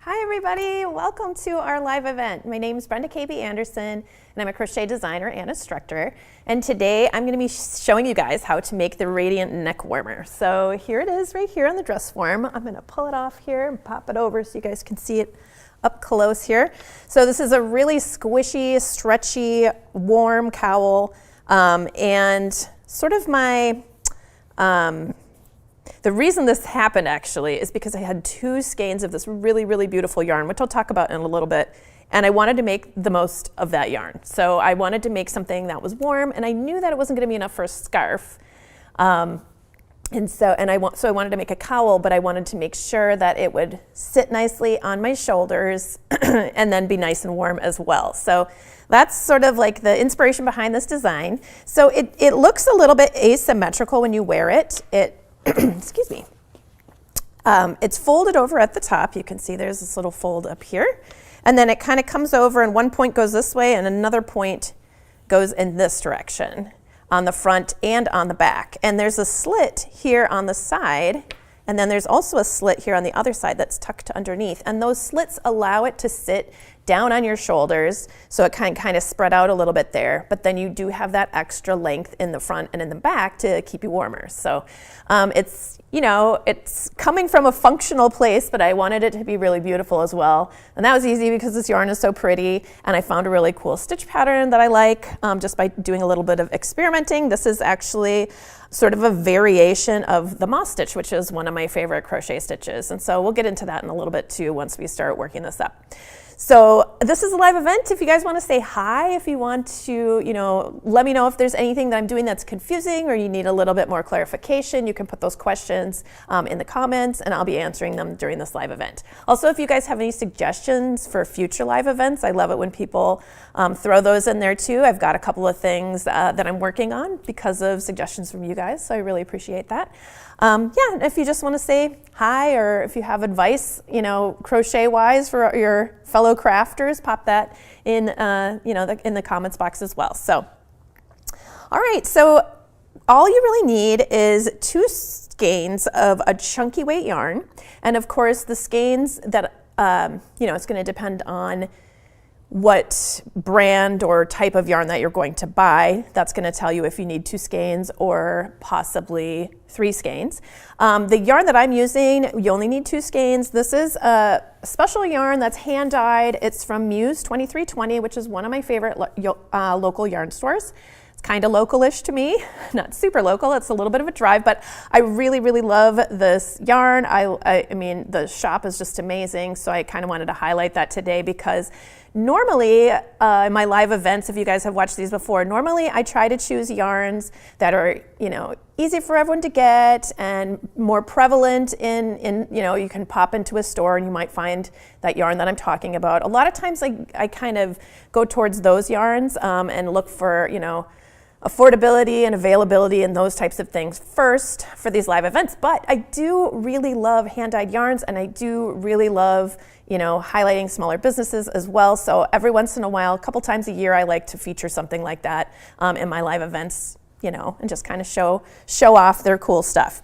Hi everybody, welcome to our live event. My name is Brenda KB Anderson and I'm a crochet designer and instructor. And today I'm going to be showing you guys how to make the radiant neck warmer. So here it is right here on the dress form. I'm going to pull it off here and pop it over so you guys can see it up close here. So this is a really squishy, stretchy, warm cowl and sort of my the reason this happened actually is because I had 2 skeins of this really, really beautiful yarn, which I'll talk about in a little bit, and I wanted to make the most of that yarn. So I wanted to make something that was warm, and I knew that it wasn't going to be enough for a scarf. So I wanted to make a cowl, but I wanted to make sure that it would sit nicely on my shoulders and then be nice and warm as well. So that's sort of like the inspiration behind this design. So it looks a little bit asymmetrical when you wear it. Excuse me. It's folded over at the top. You can see there's this little fold up here. And then it kind of comes over and one point goes this way and another point goes in this direction on the front and on the back. And there's a slit here on the side. And then there's also a slit here on the other side that's tucked underneath. And those slits allow it to sit down on your shoulders, so it can kind of spread out a little bit there, but then you do have that extra length in the front and in the back to keep you warmer. So it's coming from a functional place, but I wanted it to be really beautiful as well. And that was easy because this yarn is so pretty, and I found a really cool stitch pattern that I like just by doing a little bit of experimenting. This is actually sort of a variation of the moss stitch, which is one of my favorite crochet stitches. And so we'll get into that in a little bit too once we start working this up. So this is a live event. If you guys want to say hi, if you want to, let me know if there's anything that I'm doing that's confusing or you need a little bit more clarification, you can put those questions in the comments and I'll be answering them during this live event. Also, if you guys have any suggestions for future live events, I love it when people throw those in there too. I've got a couple of things that I'm working on because of suggestions from you guys, so I really appreciate that. And if you just want to say hi or if you have advice, crochet-wise for your fellow crafters, pop that in, in the comments box as well. So, all right, so all you really need is 2 skeins of a chunky weight yarn. And of course, the skeins that, it's going to depend on what brand or type of yarn that you're going to buy. That's going to tell you if you need 2 skeins or possibly 3 skeins. The yarn that I'm using, you only need 2 skeins. This is a special yarn that's hand dyed. It's from Muse 2320, which is one of my favorite local yarn stores. It's kind of local-ish to me, not super local. It's a little bit of a drive, but I really, really love this yarn. I mean, the shop is just amazing, so I kind of wanted to highlight that today because normally, in my live events, if you guys have watched these before, normally I try to choose yarns that are, easy for everyone to get and more prevalent in you can pop into a store and you might find that yarn that I'm talking about. A lot of times I kind of go towards those yarns and look for, affordability and availability and those types of things first for these live events. But I do really love hand-dyed yarns and I do really love highlighting smaller businesses as well. So every once in a while, a couple times a year, I like to feature something like that in my live events, and just kind of show off their cool stuff.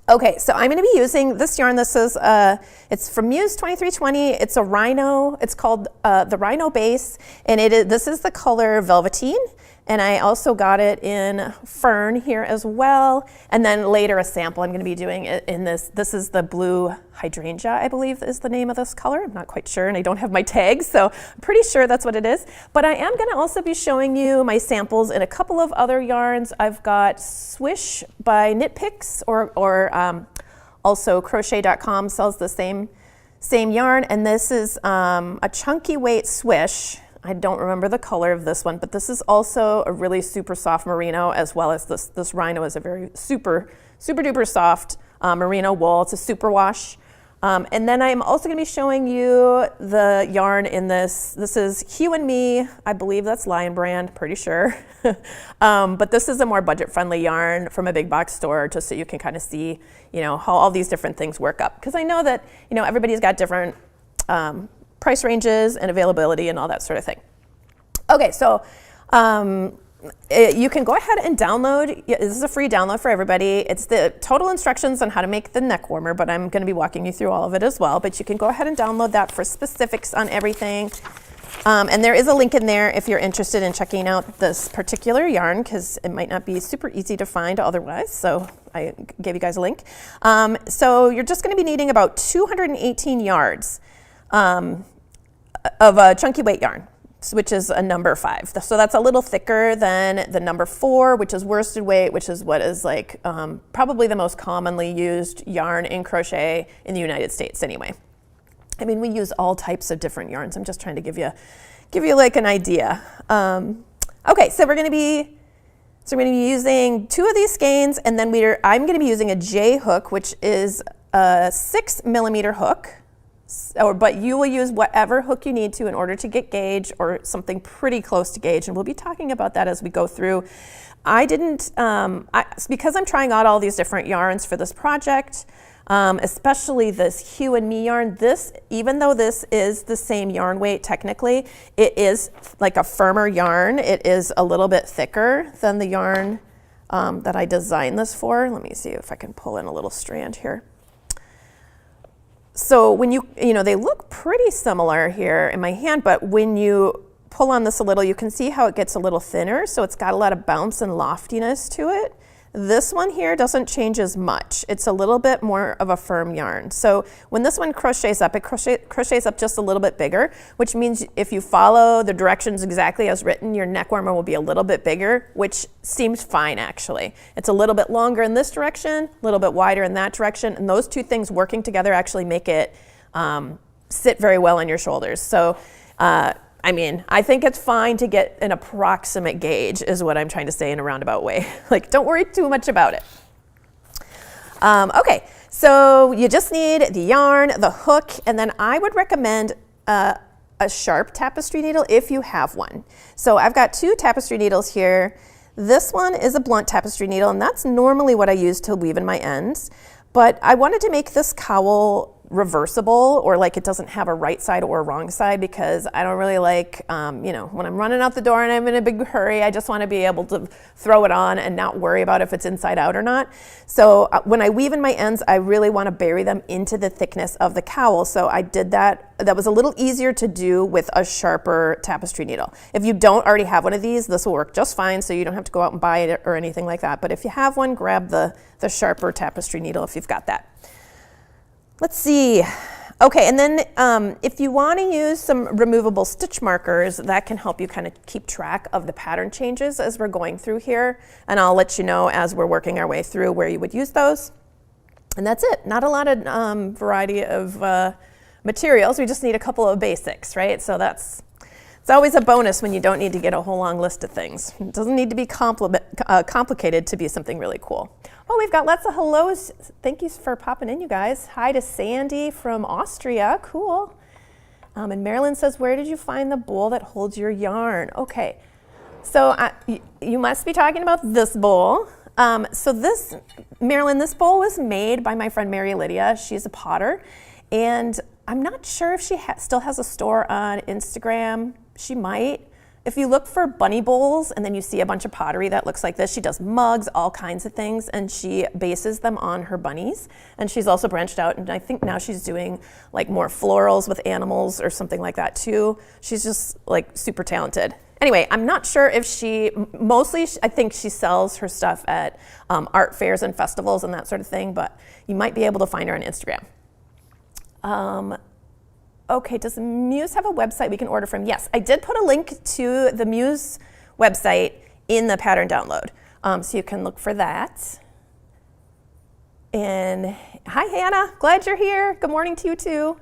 Okay, so I'm going to be using this yarn. This is it's from Muse 2320. It's a rhino. It's called the Rhino Base, and this is the color Velveteen. And I also got it in Fern here as well. And then later a sample I'm going to be doing it in this. This is the blue hydrangea, I believe is the name of this color. I'm not quite sure and I don't have my tags, so I'm pretty sure that's what it is. But I am going to also be showing you my samples in a couple of other yarns. I've got Swish by Knit Picks or also crochet.com sells the same yarn. And this is a chunky weight Swish. I don't remember the color of this one, but this is also a really super soft merino, as well as this rhino is a very super duper soft merino wool. It's a super wash. And then I'm also going to be showing you the yarn in this. This is Hue and Me. I believe that's Lion Brand, pretty sure. But this is a more budget-friendly yarn from a big box store, just so you can kind of see, how all these different things work up. Because I know that, everybody's got different price ranges and availability and all that sort of thing. Okay, so you can go ahead and download. This is a free download for everybody. It's the total instructions on how to make the neck warmer, but I'm going to be walking you through all of it as well. But you can go ahead and download that for specifics on everything. And there is a link in there if you're interested in checking out this particular yarn, because it might not be super easy to find otherwise. So I gave you guys a link. So you're just going to be needing about 218 yards of a chunky weight yarn, which is a number 5. So that's a little thicker than the number 4, which is worsted weight, which is what is like probably the most commonly used yarn in crochet in the United States anyway. I mean, we use all types of different yarns. I'm just trying to give you like an idea. Okay, so we're going to be using 2 of these skeins, and then I'm going to be using a J hook, which is a 6mm hook. But you will use whatever hook you need to in order to get gauge, or something pretty close to gauge, and we'll be talking about that as we go through. Because I'm trying out all these different yarns for this project, especially this Hue and Me yarn. Even though this is the same yarn weight technically, it is like a firmer yarn. It is a little bit thicker than the yarn that I designed this for. Let me see if I can pull in a little strand here. So when they look pretty similar here in my hand, but when you pull on this a little, you can see how it gets a little thinner. So it's got a lot of bounce and loftiness to it. This one here doesn't change as much. It's a little bit more of a firm yarn. So when this one crochets up, it crochets up just a little bit bigger, which means if you follow the directions exactly as written, your neck warmer will be a little bit bigger, which seems fine actually. It's a little bit longer in this direction, a little bit wider in that direction, and those two things working together actually make it sit very well on your shoulders. So I mean, I think it's fine to get an approximate gauge is what I'm trying to say in a roundabout way. Like, don't worry too much about it. Okay, so you just need the yarn, the hook, and then I would recommend a sharp tapestry needle if you have one. So I've got 2 tapestry needles here. This one is a blunt tapestry needle, and that's normally what I use to weave in my ends. But I wanted to make this cowl reversible, or like it doesn't have a right side or a wrong side, because I don't really like, when I'm running out the door and I'm in a big hurry, I just want to be able to throw it on and not worry about if it's inside out or not. So when I weave in my ends, I really want to bury them into the thickness of the cowl. So I did that. That was a little easier to do with a sharper tapestry needle. If you don't already have one of these, this will work just fine, so you don't have to go out and buy it or anything like that. But if you have one, grab the sharper tapestry needle if you've got that. Let's see. Okay, and then if you want to use some removable stitch markers, that can help you kind of keep track of the pattern changes as we're going through here. And I'll let you know as we're working our way through where you would use those. And that's it. Not a lot of variety of materials. We just need a couple of basics, right? So it's always a bonus when you don't need to get a whole long list of things. It doesn't need to be complicated to be something really cool. Oh, we've got lots of hellos. Thank you for popping in, you guys. Hi to Sandy from Austria. Cool. And Marilyn says, where did you find the bowl that holds your yarn? Okay, so you must be talking about this bowl. Marilyn, this bowl was made by my friend Mary Lydia. She's a potter, and I'm not sure if she still has a store on Instagram. She might. If you look for bunny bowls and then you see a bunch of pottery that looks like this, she does mugs, all kinds of things, and she bases them on her bunnies. And she's also branched out, and I think now she's doing like more florals with animals or something like that too. She's just like super talented. Anyway, I'm not sure if I think she sells her stuff at art fairs and festivals and that sort of thing, but you might be able to find her on Instagram. Okay, does Muse have a website we can order from? Yes, I did put a link to the Muse website in the pattern download, so you can look for that. And hi, Hannah, glad you're here. Good morning to you too.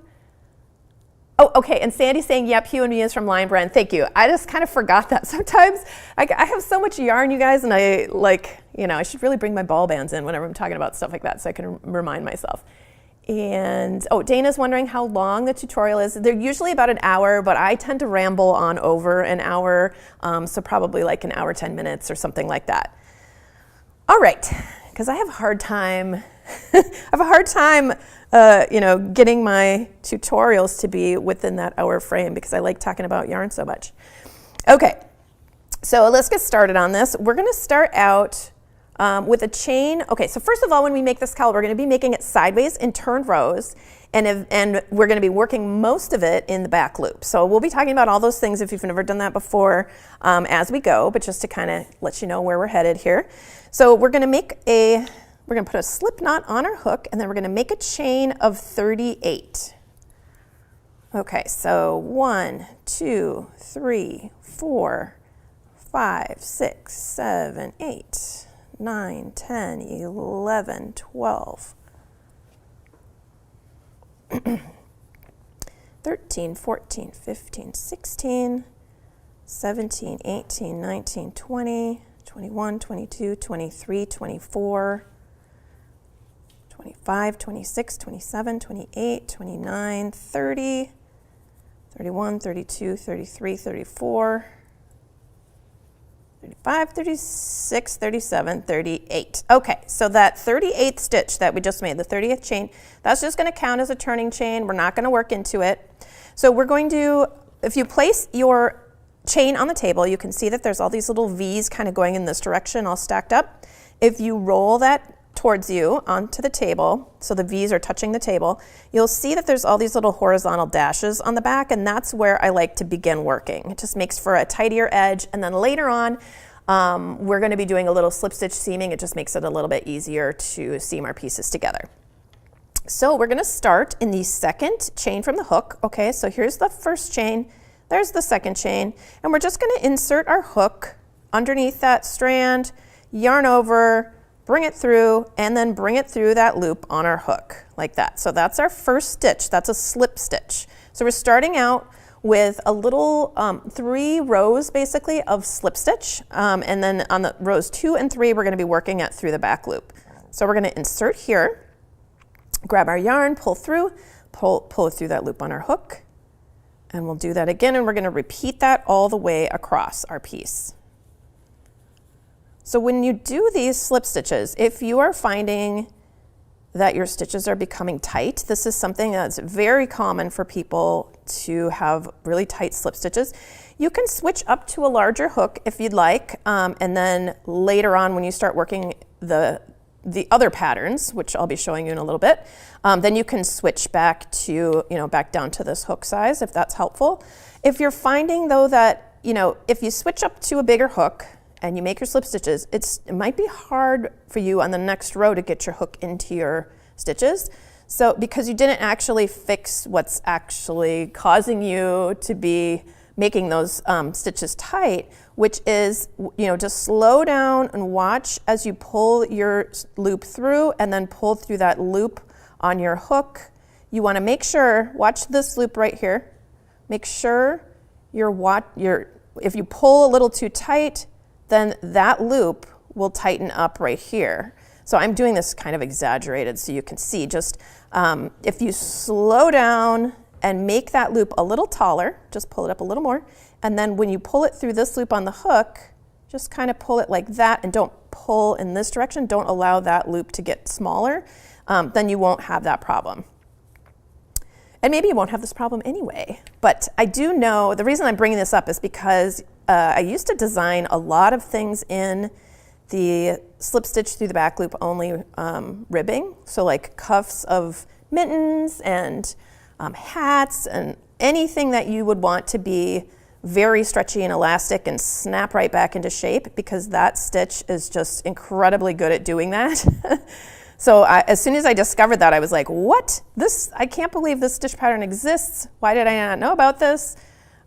Oh, okay, and Sandy's saying, yep, Hue and Me is from Lion Brand. Thank you. I just kind of forgot that sometimes. I have so much yarn, you guys, and I should really bring my ball bands in whenever I'm talking about stuff like that so I can remind myself. And, Dana's wondering how long the tutorial is. They're usually about an hour, but I tend to ramble on over an hour, so probably like an hour, 10 minutes or something like that. All right, because I have a hard time, getting my tutorials to be within that hour frame because I like talking about yarn so much. Okay, So let's get started on this. We're going to start out with a chain. Okay, so first of all, when we make this cowl, we're going to be making it sideways in turned rows, and we're going to be working most of it in the back loop. So we'll be talking about all those things if you've never done that before as we go, but just to kind of let you know where we're headed here. So we're going to put a slip knot on our hook, and then we're going to make a chain of 38. Okay, so 1, 2, 3, 4, 5, 6, 7, 8, 9, 10, 11, 12, 13, 14, 15, 16, 17, 18, 19, 20, 21, 22, 23, 24, 25, 26, 27, 28, 29, 30, 31, 32, 33, 34, 35, 36, 37, 38. Okay, so that 38th stitch that we just made, the 30th chain, that's just going to count as a turning chain. We're not going to work into it. So we're going to, if you place your chain on the table, you can see that there's all these little V's kind of going in this direction, all stacked up. If you roll that towards you onto the table, so the V's are touching the table, you'll see that there's all these little horizontal dashes on the back, and that's where I like to begin working. It just makes for a tidier edge, and then later on we're going to be doing a little slip stitch seaming. It just makes it a little bit easier to seam our pieces together. So we're going to start in the second chain from the hook. Okay, so here's the first chain, there's the second chain, and we're just going to insert our hook underneath that strand, yarn over, bring it through, and then bring it through that loop on our hook, like that. So that's our first stitch. That's a slip stitch. So we're starting out with a little 3 rows, basically, of slip stitch. And then on the rows 2 and 3, we're gonna be working it through the back loop. So we're gonna insert here, grab our yarn, pull through, pull it through that loop on our hook, and we'll do that again, and we're gonna repeat that all the way across our piece. So when you do these slip stitches, if you are finding that your stitches are becoming tight, this is something that's very common for people to have really tight slip stitches. You can switch up to a larger hook if you'd like, and then later on when you start working the other patterns, which I'll be showing you in a little bit, then you can switch back to, back down to this hook size if that's helpful. If you're finding though that, if you switch up to a bigger hook, and you make your slip stitches, it might be hard for you on the next row to get your hook into your stitches. So because you didn't actually fix what's actually causing you to be making those stitches tight, which is, just slow down and watch as you pull your loop through and then pull through that loop on your hook. You wanna make sure, watch this loop right here, make sure if you pull a little too tight, then that loop will tighten up right here. So I'm doing this kind of exaggerated so you can see. Just if you slow down and make that loop a little taller, just pull it up a little more, and then when you pull it through this loop on the hook, just kind of pull it like that and don't pull in this direction. Don't allow that loop to get smaller. Then you won't have that problem. And maybe you won't have this problem anyway. But I do know, the reason I'm bringing this up is because I used to design a lot of things in the slip stitch through the back loop only ribbing. So like cuffs of mittens and hats and anything that you would want to be very stretchy and elastic and snap right back into shape, because that stitch is just incredibly good at doing that. So as soon as I discovered that, I was like, what? I can't believe this stitch pattern exists. Why did I not know about this?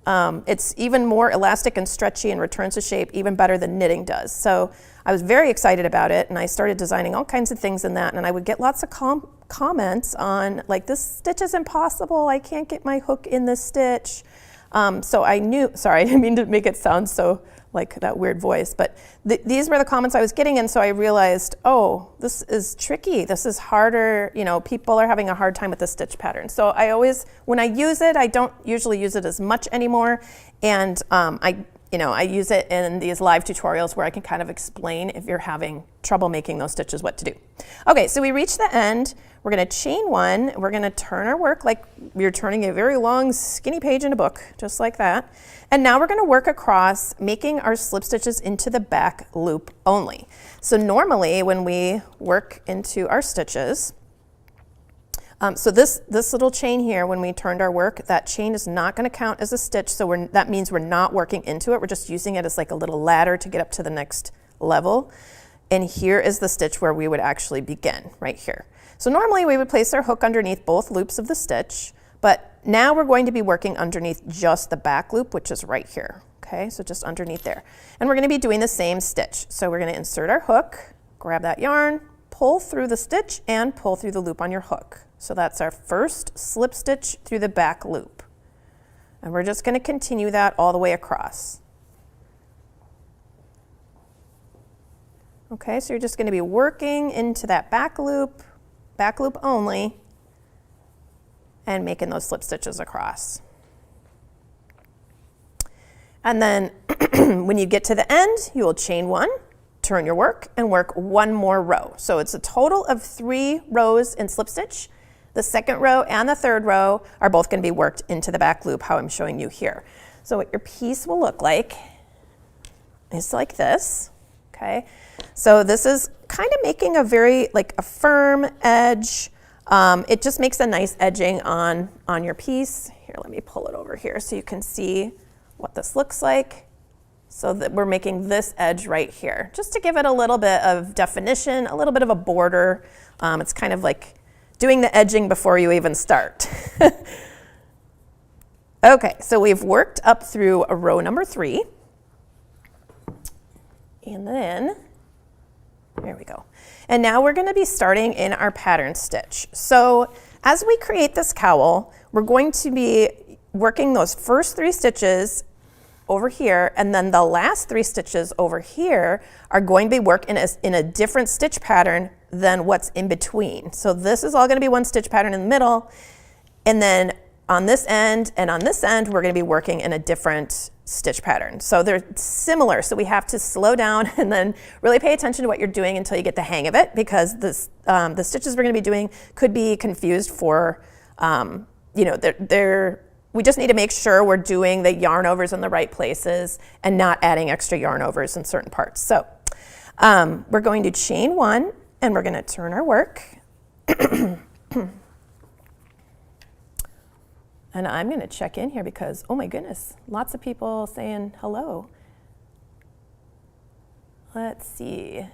It's even more elastic and stretchy and returns to shape even better than knitting does. So I was very excited about it, and I started designing all kinds of things in that, and I would get lots of comments on like, this stitch is impossible, I can't get my hook in this stitch. So I knew, sorry, I didn't mean to make it sound so like that weird voice, but these were the comments I was getting, and so I realized, oh, this is tricky, this is harder, people are having a hard time with the stitch pattern. So I always, when I use it, I don't usually use it as much anymore, and I use it in these live tutorials where I can kind of explain if you're having trouble making those stitches what to do. Okay, so we reached the end. We're going to chain one. We're going to turn our work like you're turning a very long, skinny page in a book, just like that. And now we're going to work across, making our slip stitches into the back loop only. So normally when we work into our stitches, so this little chain here, when we turned our work, that chain is not going to count as a stitch, so that means we're not working into it. We're just using it as like a little ladder to get up to the next level. And here is the stitch where we would actually begin, right here. So normally we would place our hook underneath both loops of the stitch, but now we're going to be working underneath just the back loop, which is right here. Okay, so just underneath there. And we're going to be doing the same stitch. So we're going to insert our hook, grab that yarn, pull through the stitch, and pull through the loop on your hook. So that's our first slip stitch through the back loop. And we're just going to continue that all the way across. Okay, so you're just going to be working into that back loop only, and making those slip stitches across. And then when you get to the end, you will chain one, turn your work, and work one more row. So it's a total of 3 rows in slip stitch. The second row and the third row are both going to be worked into the back loop, how I'm showing you here. So what your piece will look like is like this. Okay, so this is kind of making a very like a firm edge. It just makes a nice edging on your piece. Here, let me pull it over here so you can see what this looks like. So that we're making this edge right here, just to give it a little bit of definition, a little bit of a border. It's kind of like doing the edging before you even start. Okay, so we've worked up through row number 3. And then, there we go. And now we're going to be starting in our pattern stitch. So as we create this cowl, we're going to be working those first 3 stitches over here, and then the last 3 stitches over here are going to be worked in a different stitch pattern than what's in between. So this is all going to be one stitch pattern in the middle, and then on this end and on this end, we're going to be working in a different stitch pattern. So they're similar, so we have to slow down and then really pay attention to what you're doing until you get the hang of it, because this, the stitches we're going to be doing could be confused for, you know, we just need to make sure we're doing the yarn overs in the right places and not adding extra yarn overs in certain parts. So we're going to chain one, and we're going to turn our work. And I'm going to check in here because, oh my goodness, lots of people saying hello. Let's see.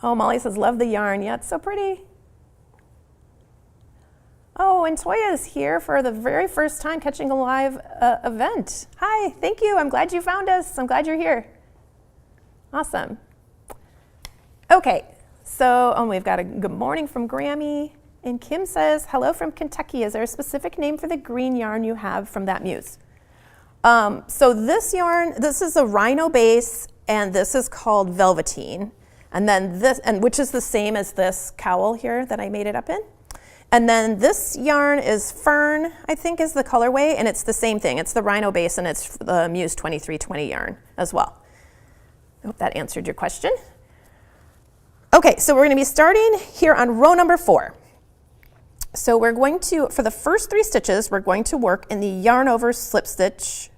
Oh, Molly says, love the yarn. Yeah, it's so pretty. Oh, and Toya is here for the very first time catching a live event. Hi, thank you. I'm glad you found us. I'm glad you're here. Awesome. Okay, so we've got a good morning from Grammy. And Kim says, hello from Kentucky. Is there a specific name for the green yarn you have from that muse? So this yarn, this is a rhino base, and this is called velveteen. And then this, and which is the same as this cowl here that I made it up in. And then this yarn is fern, I think is the colorway, and it's the same thing. It's the rhino base, and it's the Muse 2320 yarn as well. I hope that answered your question. Okay, so we're going to be starting here on row number 4. So we're going to, for the first 3 stitches, we're going to work in the yarn over slip stitch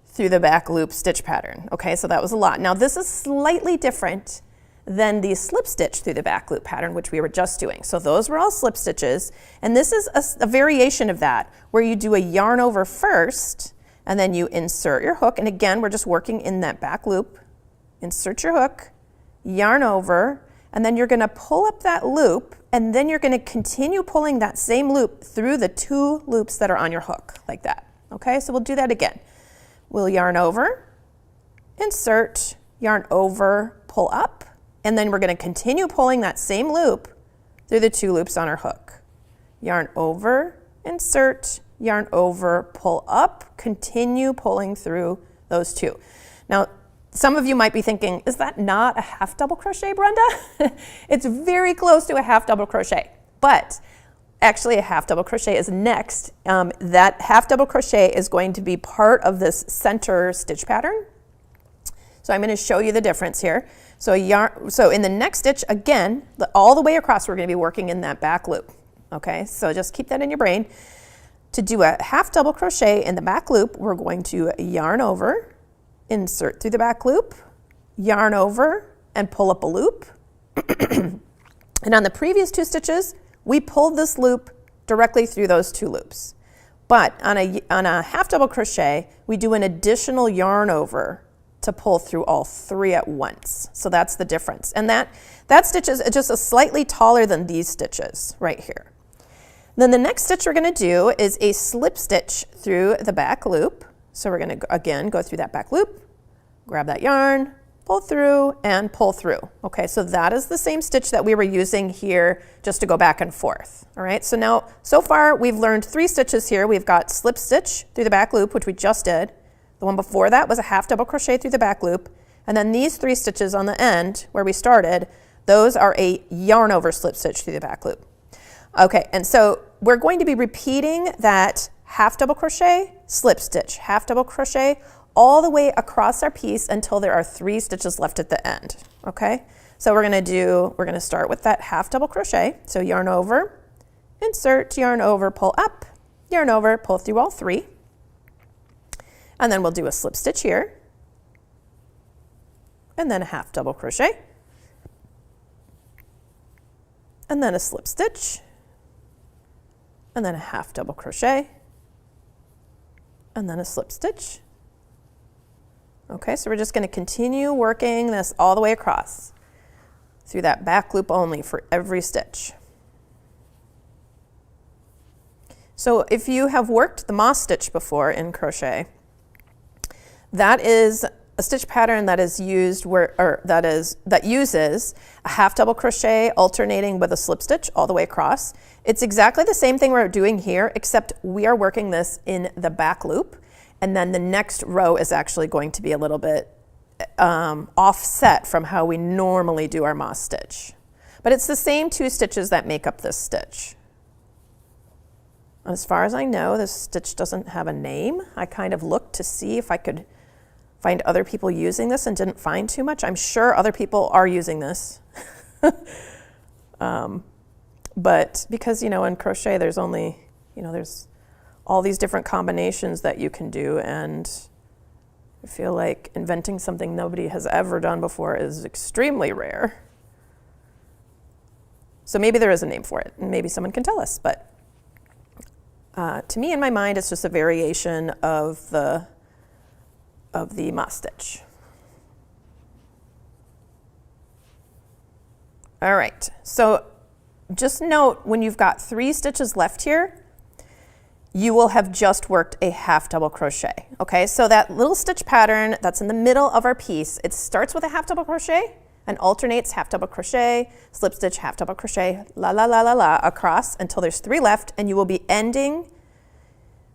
through the back loop stitch pattern. Okay, so that was a lot. Now this is slightly different than the slip stitch through the back loop pattern, which we were just doing. So those were all slip stitches, and this is a variation of that, where you do a yarn over first, and then you insert your hook, and again, we're just working in that back loop. Insert your hook, yarn over, and then you're going to pull up that loop, and then you're going to continue pulling that same loop through the 2 loops that are on your hook, like that. Okay, so we'll do that again. We'll yarn over, insert, yarn over, pull up, and then we're going to continue pulling that same loop through the 2 loops on our hook. Yarn over, insert, yarn over, pull up, continue pulling through those 2. Now, some of you might be thinking, is that not a half double crochet, Brenda? It's very close to a half double crochet, but actually a half double crochet is next. That half double crochet is going to be part of this center stitch pattern. So I'm going to show you the difference here. So in the next stitch, again, all the way across, we're going to be working in that back loop. Okay, so just keep that in your brain. To do a half double crochet in the back loop, we're going to yarn over, insert through the back loop, yarn over, and pull up a loop. And on the previous 2 stitches, we pulled this loop directly through those 2 loops. But on a half double crochet, we do an additional yarn over to pull through all 3 at once. So that's the difference. And that stitch is just a slightly taller than these stitches right here. Then the next stitch we're going to do is a slip stitch through the back loop. So we're going to, again, go through that back loop, grab that yarn, pull through, and pull through. Okay, so that is the same stitch that we were using here just to go back and forth. All right, so now, so far we've learned 3 stitches here. We've got slip stitch through the back loop, which we just did. The one before that was a half double crochet through the back loop. And then these 3 stitches on the end where we started, those are a yarn over slip stitch through the back loop. Okay, and so we're going to be repeating that half double crochet, slip stitch, half double crochet, all the way across our piece until there are 3 stitches left at the end. Okay, so we're going to start with that half double crochet. So yarn over, insert, yarn over, pull up, yarn over, pull through all 3. And then we'll do a slip stitch here, and then a half double crochet, and then a slip stitch, and then a half double crochet, and then a slip stitch. Okay, so we're just going to continue working this all the way across through that back loop only for every stitch. So if you have worked the moss stitch before in crochet, that is a stitch pattern that is used that uses a half double crochet alternating with a slip stitch all the way across. It's exactly the same thing we're doing here, except we are working this in the back loop, and then the next row is actually going to be a little bit offset from how we normally do our moss stitch. But it's the same 2 stitches that make up this stitch. As far as I know, this stitch doesn't have a name. I kind of looked to see if I could find other people using this and didn't find too much. I'm sure other people are using this. But because, in crochet there's only, there's all these different combinations that you can do, and I feel like inventing something nobody has ever done before is extremely rare. So maybe there is a name for it, and maybe someone can tell us, but to me, in my mind, it's just a variation of the moss stitch. All right, so just note when you've got 3 stitches left here, you will have just worked a half double crochet. Okay, so that little stitch pattern that's in the middle of our piece, it starts with a half double crochet and alternates half double crochet, slip stitch, half double crochet, la la la la la across until there's 3 left, and you will be ending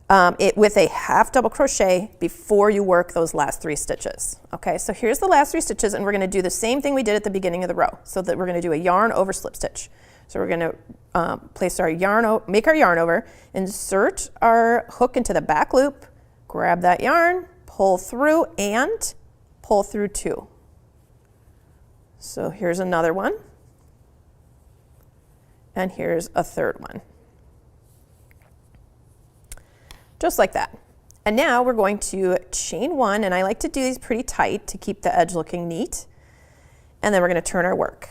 it with a half double crochet before you work those last 3 stitches. Okay, so here's the last 3 stitches, and we're going to do the same thing we did at the beginning of the row. So that we're going to do a yarn over slip stitch. So we're going to place our yarn, make our yarn over, insert our hook into the back loop, grab that yarn, pull through, and pull through 2. So here's another one, and here's a third one. Just like that. And now we're going to chain 1, and I like to do these pretty tight to keep the edge looking neat. And then we're going to turn our work.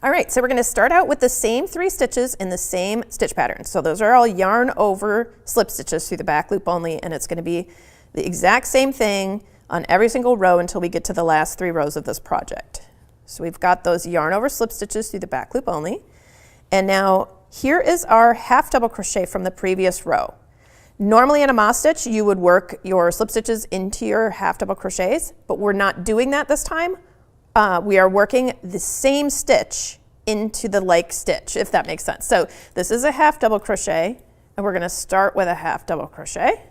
All right, so we're going to start out with the same 3 stitches in the same stitch pattern. So those are all yarn over slip stitches through the back loop only, and it's going to be the exact same thing on every single row until we get to the last 3 rows of this project. So we've got those yarn over slip stitches through the back loop only. And now here is our half double crochet from the previous row. Normally in a moss stitch, you would work your slip stitches into your half double crochets, but we're not doing that this time. We are working the same stitch into the like stitch, if that makes sense. So this is a half double crochet, and we're going to start with a half double crochet.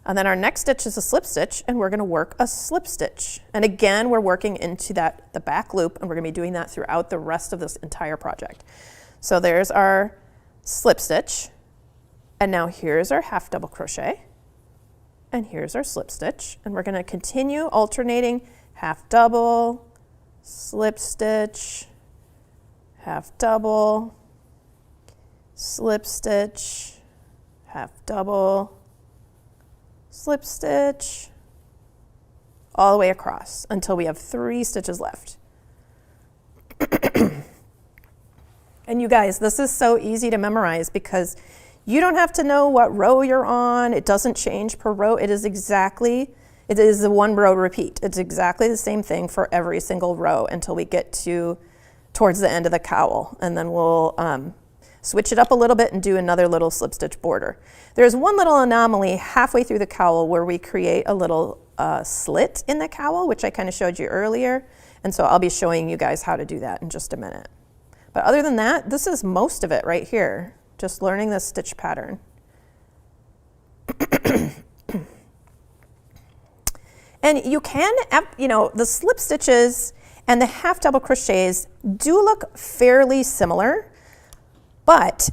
And then our next stitch is a slip stitch, and we're going to work a slip stitch. And again, we're working into the back loop, and we're going to be doing that throughout the rest of this entire project. So there's our slip stitch, and now here's our half double crochet, and here's our slip stitch. And we're going to continue alternating half double, slip stitch, half double, slip stitch, half double, slip stitch, all the way across until we have 3 stitches left. And you guys, this is so easy to memorize because you don't have to know what row you're on. It doesn't change per row. It is a 1 row repeat. It's exactly the same thing for every single row until we get towards the end of the cowl. And then we'll switch it up a little bit and do another little slip stitch border. There's one little anomaly halfway through the cowl where we create a little slit in the cowl, which I kind of showed you earlier. And so I'll be showing you guys how to do that in just a minute. But other than that, this is most of it right here, just learning this stitch pattern. And you can, the slip stitches and the half double crochets do look fairly similar, but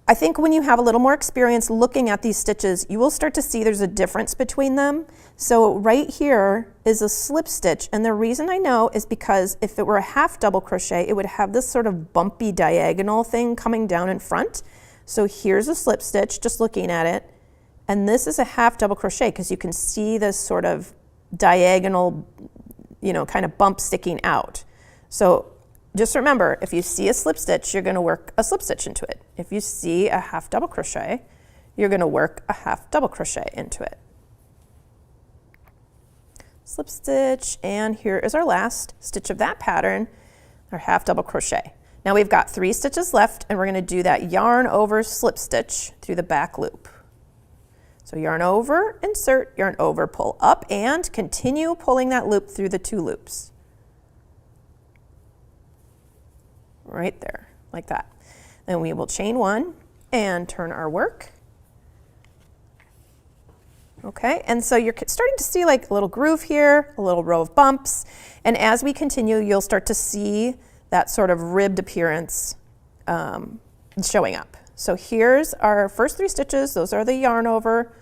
I think when you have a little more experience looking at these stitches, you will start to see there's a difference between them. So right here is a slip stitch, and the reason I know is because if it were a half double crochet, it would have this sort of bumpy diagonal thing coming down in front. So here's a slip stitch, just looking at it, and this is a half double crochet because you can see this sort of diagonal, kind of bump sticking out. So just remember, if you see a slip stitch, you're going to work a slip stitch into it. If you see a half double crochet, you're going to work a half double crochet into it. Slip stitch, and here is our last stitch of that pattern, our half double crochet. Now we've got 3 stitches left, and we're going to do that yarn over slip stitch through the back loop. So yarn over, insert, yarn over, pull up, and continue pulling that loop through the 2 loops. Right there, like that. Then we will chain 1 and turn our work. Okay, and so you're starting to see like a little groove here, a little row of bumps, and as we continue, you'll start to see that sort of ribbed appearance showing up. So here's our first 3 stitches. Those are the yarn over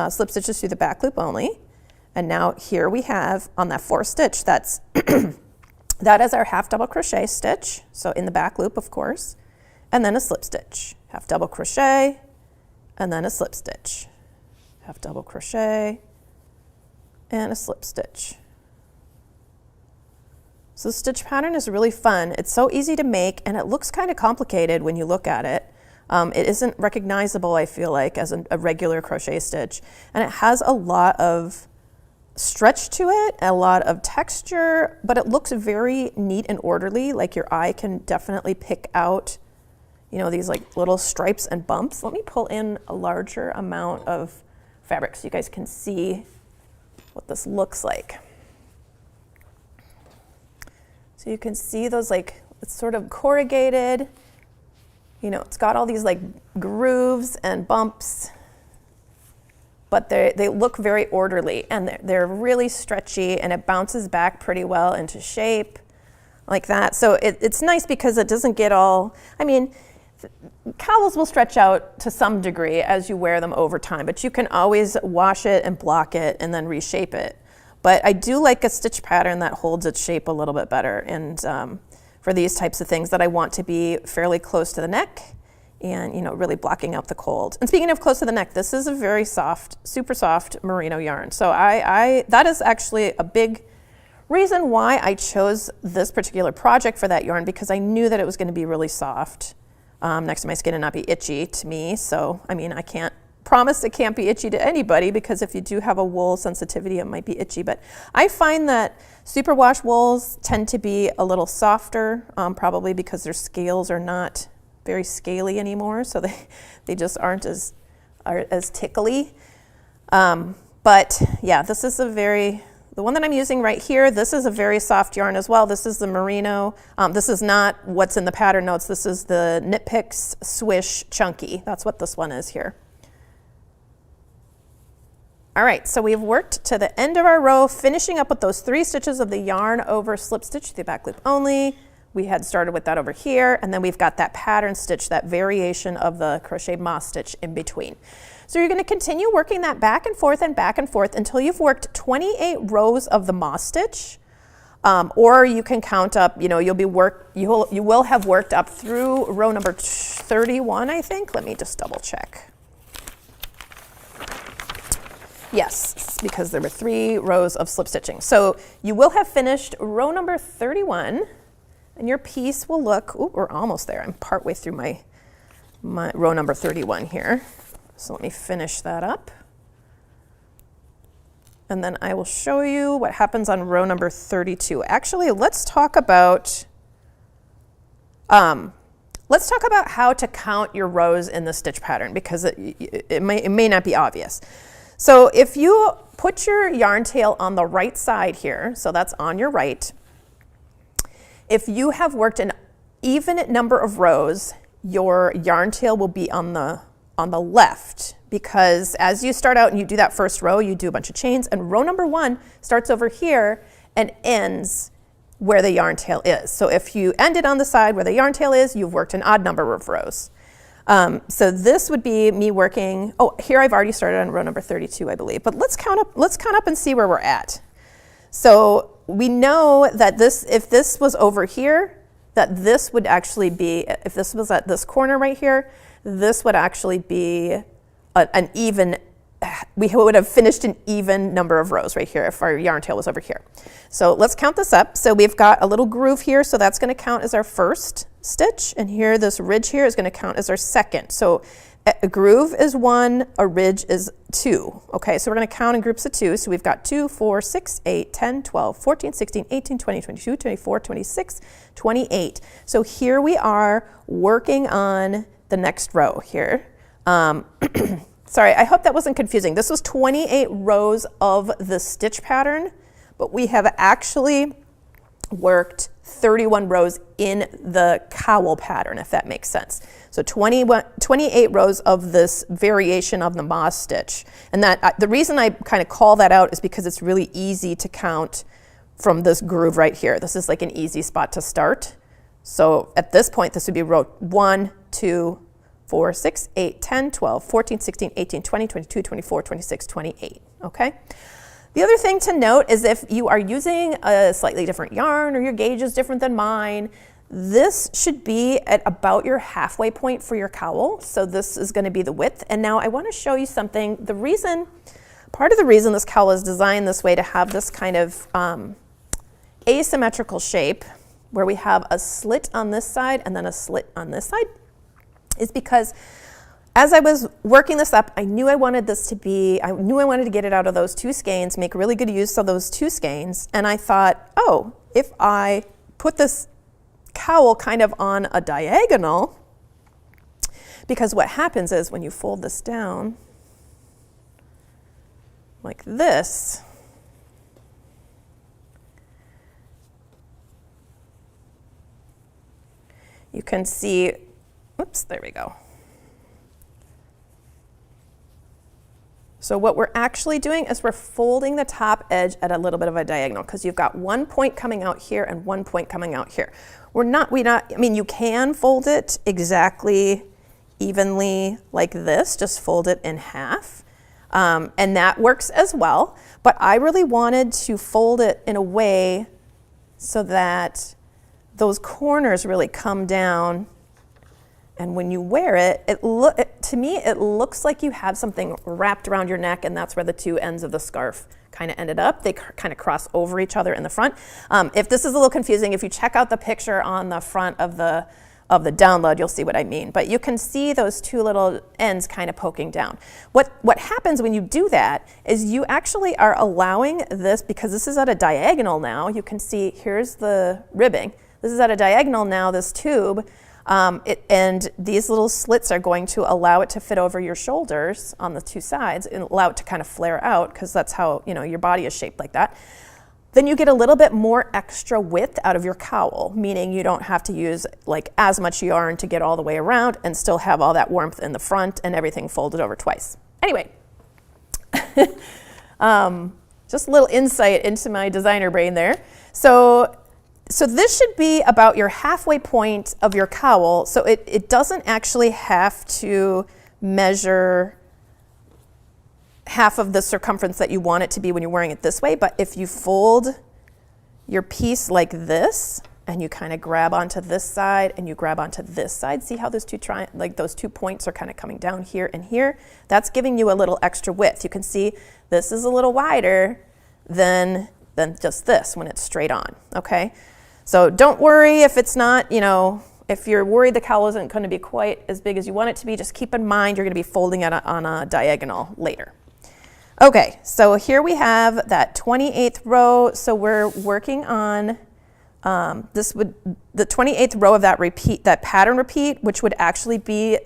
slip stitches through the back loop only. And now here we have on that 4th stitch, that's that is our half double crochet stitch. So in the back loop, of course, and then a slip stitch, half double crochet, and then a slip stitch, half double crochet, and a slip stitch. So the stitch pattern is really fun. It's so easy to make, and it looks kind of complicated when you look at it. It isn't recognizable, I feel like, as a regular crochet stitch. And it has a lot of stretch to it, a lot of texture, but it looks very neat and orderly. Like your eye can definitely pick out, these like little stripes and bumps. Let me pull in a larger amount of fabric so you guys can see what this looks like. So you can see those it's sort of corrugated, it's got all these like grooves and bumps, but they look very orderly, and they're really stretchy, and it bounces back pretty well into shape like that. So it's nice because it doesn't get all, cowls will stretch out to some degree as you wear them over time, but you can always wash it and block it and then reshape it. But I do like a stitch pattern that holds its shape a little bit better, and for these types of things that I want to be fairly close to the neck and really blocking out the cold. And speaking of close to the neck, this is a very soft, super soft merino yarn. So that is actually a big reason why I chose this particular project for that yarn, because I knew that it was going to be really soft next to my skin and not be itchy to me. So I can't promise it can't be itchy to anybody, because if you do have a wool sensitivity, it might be itchy. But I find that superwash wools tend to be a little softer, probably because their scales are not very scaly anymore, so they just aren't as tickly. But yeah, this is the one that I'm using right here, this is a very soft yarn as well. This is the merino. This is not what's in the pattern notes. This is the Knit Picks Swish Chunky. That's what this one is here. All right, so we've worked to the end of our row, finishing up with those 3 stitches of the yarn over slip stitch, the back loop only. we had started with that over here, and then we've got that pattern stitch, that variation of the crocheted moss stitch in between. So you're going to continue working that back and forth until you've worked 28 rows of the moss stitch, or you can count up, you will have worked up through row number 31, I think. Let me just double check. Yes, because there were 3 rows of slip stitching. So you will have finished row number 31, and your piece will look, ooh, we're almost there. I'm partway through my row number 31 here. So let me finish that up. And then I will show you what happens on row number 32. Actually, let's talk about how to count your rows in the stitch pattern, because it may not be obvious. So if you put your yarn tail on the right side here, so that's on your right, if you have worked an even number of rows, your yarn tail will be on the left, because as you start out and you do that first row, you do a bunch of chains, and row number 1 starts over here and ends where the yarn tail is. So if you ended on the side where the yarn tail is, you've worked an odd number of rows. So this would be me working, oh, here I've already started on row number 32, I believe, but let's count up and see where we're at. So we know that if this was over here, that this would actually be, if this was at this corner right here, this would actually be an even, we would have finished an even number of rows right here if our yarn tail was over here. So let's count this up. So we've got a little groove here, so that's going to count as our first stitch, and here this ridge here is going to count as our second. So a groove is 1, a ridge is 2. Okay, so we're going to count in groups of 2. So we've got 2, 4, 6, 8, 10, 12, 14, 16, 18, 20, 22, 24, 26, 28. So here we are working on the next row here. Sorry, I hope that wasn't confusing. This was 28 rows of the stitch pattern, but we have actually worked 31 rows in the cowl pattern, if that makes sense. So 28 rows of this variation of the moss stitch. And that the reason I kind of call that out is because it's really easy to count from this groove right here. This is like an easy spot to start. So at this point, this would be row 1, 2, 4, 6, 8, 10, 12, 14, 16, 18, 20, 22, 24, 26, 28, okay? The other thing to note is if you are using a slightly different yarn or your gauge is different than mine, this should be at about your halfway point for your cowl. So this is going to be the width. And now I want to show you something. Part of the reason this cowl is designed this way, to have this kind of asymmetrical shape where we have a slit on this side and then a slit on this side, is because as I was working this up, I knew I wanted to get it out of those 2 skeins, make really good use of those 2 skeins, and I thought, oh, if I put this cowl kind of on a diagonal, because what happens is when you fold this down like this, you can see, oops, there we go. So what we're actually doing is we're folding the top edge at a little bit of a diagonal, because you've got 1 point coming out here and 1 point coming out here. I mean, you can fold it exactly evenly like this, just fold it in half, and that works as well. But I really wanted to fold it in a way so that those corners really come down, and when you wear it, to me, it looks like you have something wrapped around your neck, and that's where the 2 ends of the scarf kind of ended up. They kind of cross over each other in the front. If this is a little confusing, if you check out the picture on the front of the download, you'll see what I mean. But you can see those 2 little ends kind of poking down. What happens when you do that is you actually are allowing this, because this is at a diagonal now, you can see here's the ribbing. This is at a diagonal now, this tube. And these little slits are going to allow it to fit over your shoulders on the 2 sides and allow it to kind of flare out, because that's how, your body is shaped like that. Then you get a little bit more extra width out of your cowl, meaning you don't have to use like as much yarn to get all the way around and still have all that warmth in the front and everything folded over twice. Anyway, just a little insight into my designer brain there. So So this should be about your halfway point of your cowl. So it doesn't actually have to measure half of the circumference that you want it to be when you're wearing it this way. But if you fold your piece like this, and you kind of grab onto this side and you grab onto this side, see how those two points are kind of coming down here and here? That's giving you a little extra width. You can see this is a little wider than just this when it's straight on, okay? So don't worry if it's not, if you're worried the cowl isn't going to be quite as big as you want it to be, just keep in mind you're going to be folding it on a diagonal later. Okay, so here we have that 28th row. So we're working on the 28th row of that pattern repeat, which would actually be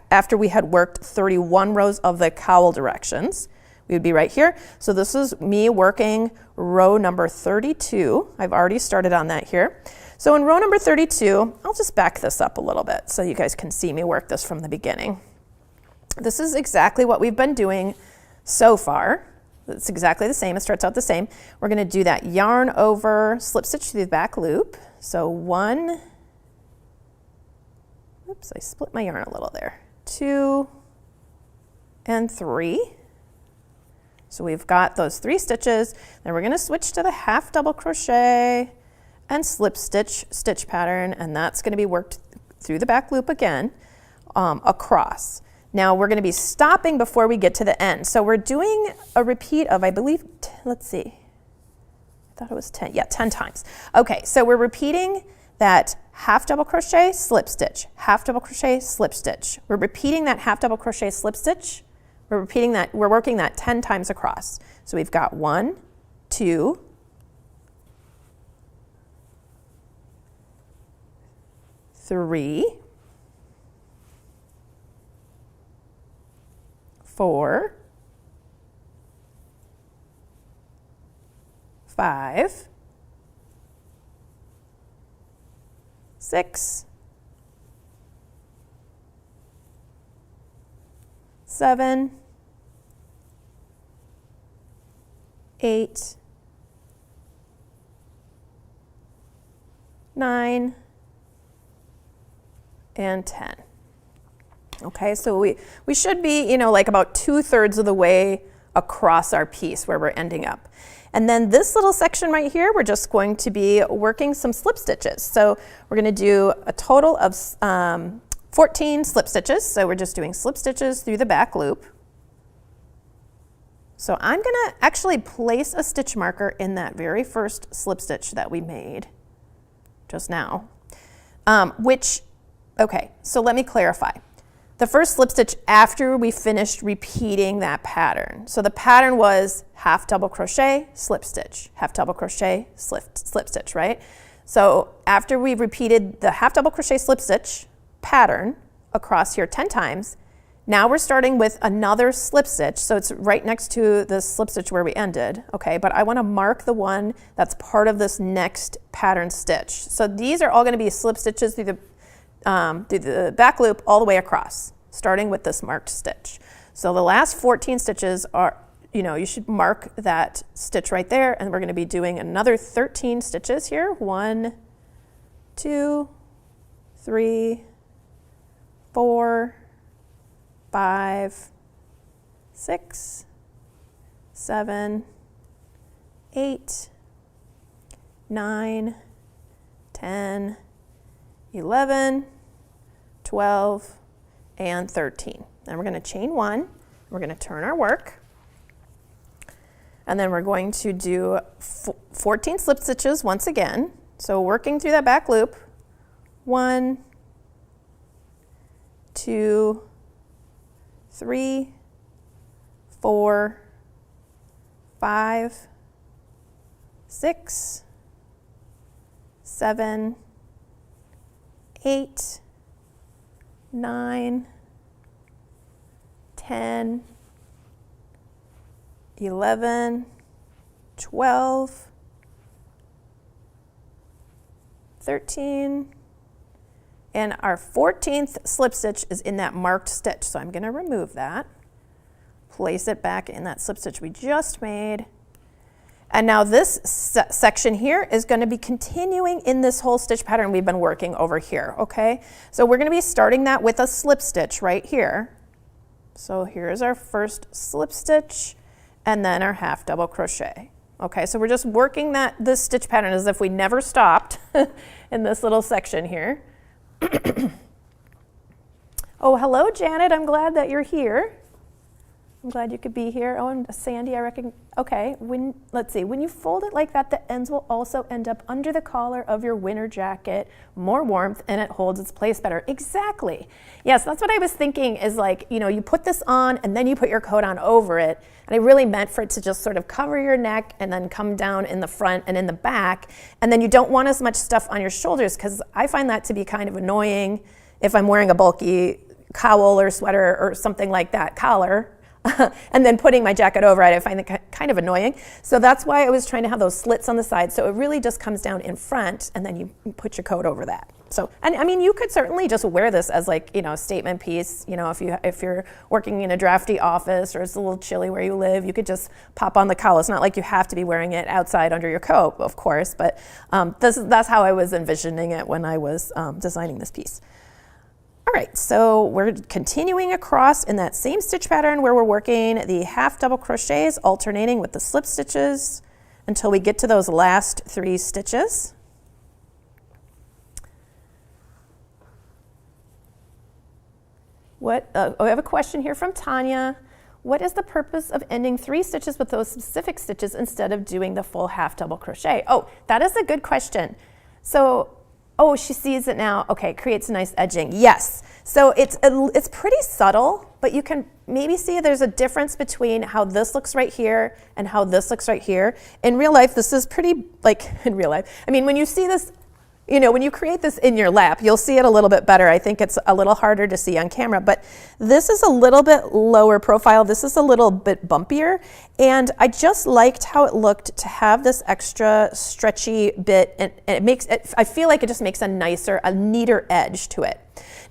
after we had worked 31 rows of the cowl directions. We would be right here. So this is me working row number 32. I've already started on that here. So in row number 32, I'll just back this up a little bit so you guys can see me work this from the beginning. This is exactly what we've been doing so far. It's exactly the same. It starts out the same. We're going to do that yarn over, slip stitch through the back loop. So 1, oops, I split my yarn a little there. 2 and 3. So we've got those 3 stitches. Then we're going to switch to the half double crochet and slip stitch pattern, and that's going to be worked through the back loop again, across. Now we're going to be stopping before we get to the end. So we're doing a repeat of, I believe, let's see, I thought it was 10. Yeah, 10 times. Okay, so we're repeating that half double crochet, slip stitch, half double crochet, slip stitch. We're repeating that half double crochet, slip stitch. We're working that 10 times across. So we've got 1, 2, 3, 4, 5, 6, 7, 8, 9, and 10. Okay, so we should be, like about 2/3 of the way across our piece where we're ending up. And then this little section right here, we're just going to be working some slip stitches. So we're going to do a total of 14 slip stitches. So we're just doing slip stitches through the back loop. So I'm going to actually place a stitch marker in that very first slip stitch that we made just now, okay, so let me clarify. The first slip stitch after we finished repeating that pattern. So the pattern was half double crochet, slip stitch, half double crochet, slip stitch, right? So after we repeated the half double crochet, slip stitch pattern across here 10 times, now we're starting with another slip stitch. So it's right next to the slip stitch where we ended, okay? But I want to mark the one that's part of this next pattern stitch. So these are all going to be slip stitches through the back loop all the way across, starting with this marked stitch. So the last 14 stitches are, you should mark that stitch right there, and we're going to be doing another 13 stitches here. 1, 2, 3, 4, 5, 6, 7, 8, 9, 10, 11, 12, and 13. Then we're going to chain 1. We're going to turn our work. And then we're going to do 14 slip stitches once again. So working through that back loop. 1, 2, 3, 4, 5, 6, 7, 8, 9, 10, 11, 12, 13, and our 14th slip stitch is in that marked stitch. So I'm going to remove that, place it back in that slip stitch we just made, And now this section here is going to be continuing in this whole stitch pattern we've been working over here, okay? So we're going to be starting that with a slip stitch right here. So here's our first slip stitch and then our half double crochet. Okay, so we're just working this stitch pattern as if we never stopped in this little section here. Oh, hello, Janet. I'm glad that you're here. I'm glad you could be here. Oh, and Sandy, I reckon. Okay, let's see. When you fold it like that, the ends will also end up under the collar of your winter jacket. More warmth, and it holds its place better. Exactly. Yes, that's what I was thinking is like, you know, you put this on and then you put your coat on over it. And I really meant for it to just sort of cover your neck and then come down in the front and in the back. And then you don't want as much stuff on your shoulders because I find that to be kind of annoying if I'm wearing a bulky cowl or sweater or something like that, collar. And then putting my jacket over it, I find it kind of annoying. So that's why I was trying to have those slits on the side. So it really just comes down in front and then you put your coat over that. So, and I mean, you could certainly just wear this as like, you know, a statement piece. You know, if you're working in a drafty office or it's a little chilly where you live, you could just pop on the cowl. It's not like you have to be wearing it outside under your coat, of course, but that's how I was envisioning it when I was designing this piece. All right, so we're continuing across in that same stitch pattern where we're working the half double crochets, alternating with the slip stitches until we get to those last 3 stitches. I have a question here from Tanya. What is the purpose of ending 3 stitches with those specific stitches instead of doing the full half double crochet? Oh, that is a good question. So, oh, she sees it now. Okay, creates a nice edging. Yes. So it's pretty subtle, but you can maybe see there's a difference between how this looks right here and how this looks right here. In real life, this is pretty, like in real life. I mean, when you see this, you know, when you create this in your lap, you'll see it a little bit better. I think it's a little harder to see on camera, but this is a little bit lower profile. This is a little bit bumpier, and I just liked how it looked to have this extra stretchy bit, and it makes it, I feel like it just makes a nicer, a neater edge to it.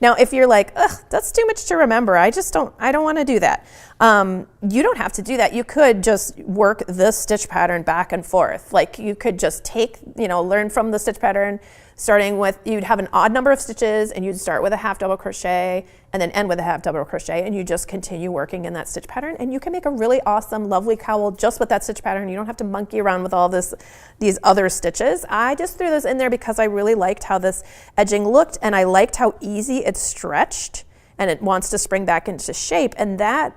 Now, if you're like, ugh, that's too much to remember, I don't want to do that. You don't have to do that. You could just work this stitch pattern back and forth. Like you could just take, you know, learn from the stitch pattern, starting with, you'd have an odd number of stitches and you'd start with a half double crochet and then end with a half double crochet, and you just continue working in that stitch pattern, and you can make a really awesome, lovely cowl just with that stitch pattern. You don't have to monkey around with all these other stitches. I just threw those in there because I really liked how this edging looked, and I liked how easy it stretched and it wants to spring back into shape, and that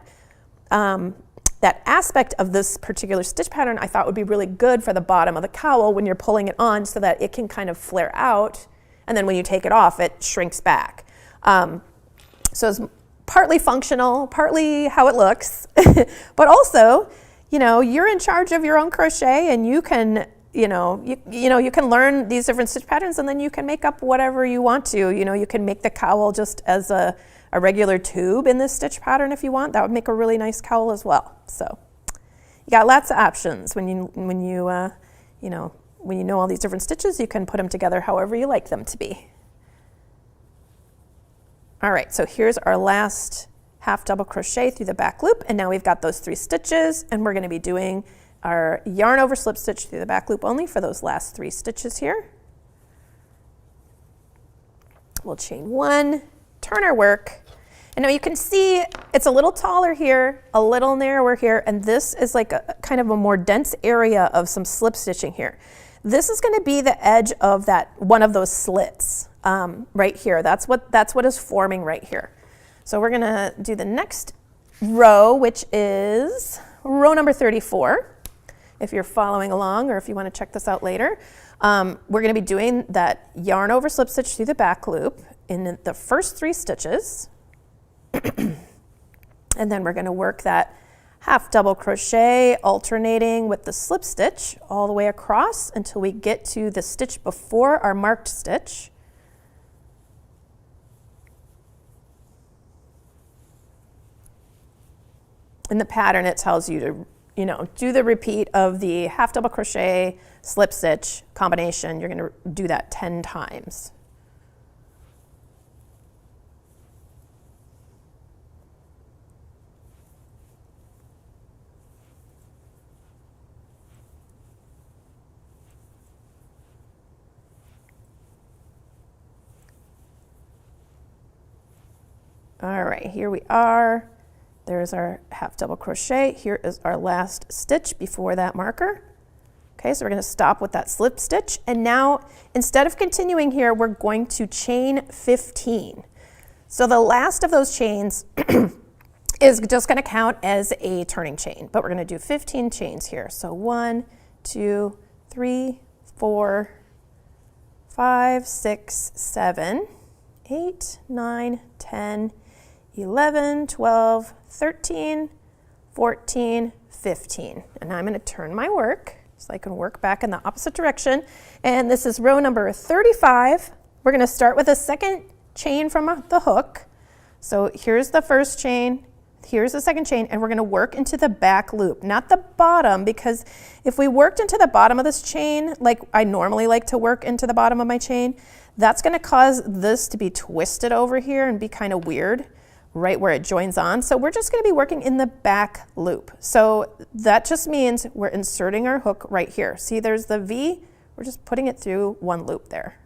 aspect of this particular stitch pattern I thought would be really good for the bottom of the cowl when you're pulling it on, so that it can kind of flare out, and then when you take it off, it shrinks back. So it's partly functional, partly how it looks, but also, you know, you're in charge of your own crochet, and you can, you can learn these different stitch patterns, and then you can make up whatever you want to. You know, you can make the cowl just as a regular tube in this stitch pattern if you want. That would make a really nice cowl as well. So you got lots of options when you know all these different stitches. You can put them together however you like them to be. All right, so here's our last half double crochet through the back loop, and now we've got those 3 stitches, and we're going to be doing our yarn over slip stitch through the back loop only for those last 3 stitches here. We'll chain 1, turn our work, and now you can see it's a little taller here, a little narrower here, and this is like a kind of a more dense area of some slip stitching here. This is going to be the edge of that one of those slits right here. That's what is forming right here. So we're going to do the next row, which is row number 34. If you're following along, or if you want to check this out later, we're going to be doing that yarn over slip stitch through the back loop in the first 3 stitches. And then we're going to work that half double crochet alternating with the slip stitch all the way across until we get to the stitch before our marked stitch. In the pattern, it tells you to, do the repeat of the half double crochet, slip stitch combination. You're going to do that 10 times. All right, here we are. There's our half double crochet. Here is our last stitch before that marker. Okay, so we're going to stop with that slip stitch. And now, instead of continuing here, we're going to chain 15. So the last of those chains is just going to count as a turning chain, but we're going to do 15 chains here. So 1, 2, 3, 4, 5, 6, 7, 8, 9, 10, 11, 12, 13, 14, 15. And now I'm going to turn my work so I can work back in the opposite direction. And this is row number 35. We're going to start with a second chain from the hook. So here's the first chain, here's the second chain, and we're going to work into the back loop, not the bottom, because if we worked into the bottom of this chain, like I normally like to work into the bottom of my chain, that's going to cause this to be twisted over here and be kind of weird right where it joins on. So we're just going to be working in the back loop. So that just means we're inserting our hook right here. See, there's the V, we're just putting it through one loop there.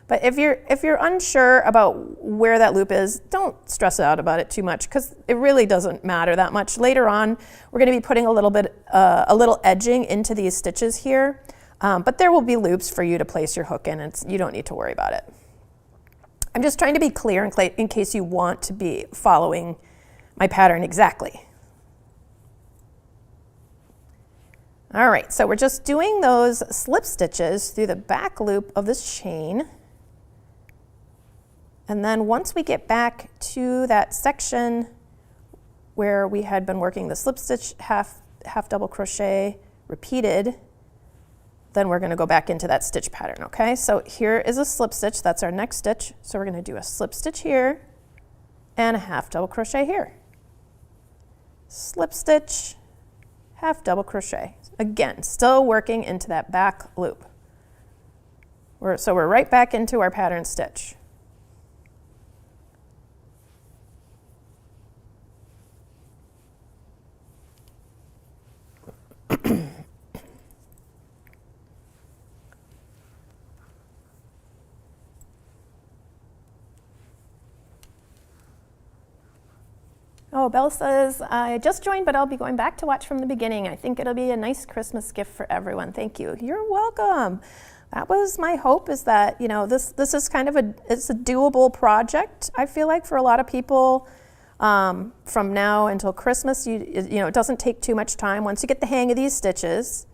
But if you're unsure about where that loop is, don't stress out about it too much, because it really doesn't matter that much. Later on, we're going to be putting a little edging into these stitches here, but there will be loops for you to place your hook in, and you don't need to worry about it. I'm just trying to be clear in case you want to be following my pattern exactly. All right, so we're just doing those slip stitches through the back loop of this chain. And then once we get back to that section where we had been working the slip stitch, half double crochet repeated, then we're going to go back into that stitch pattern, okay? So here is a slip stitch, that's our next stitch. So we're going to do a slip stitch here and a half double crochet here. Slip stitch, half double crochet. Again, still working into that back loop. So we're right back into our pattern stitch. Oh, Belle says, I just joined, but I'll be going back to watch from the beginning. I think it'll be a nice Christmas gift for everyone. Thank you. You're welcome. That was my hope, is that, you know, this is kind of it's a doable project, I feel like, for a lot of people. From now until Christmas, you know, it doesn't take too much time. Once you get the hang of these stitches,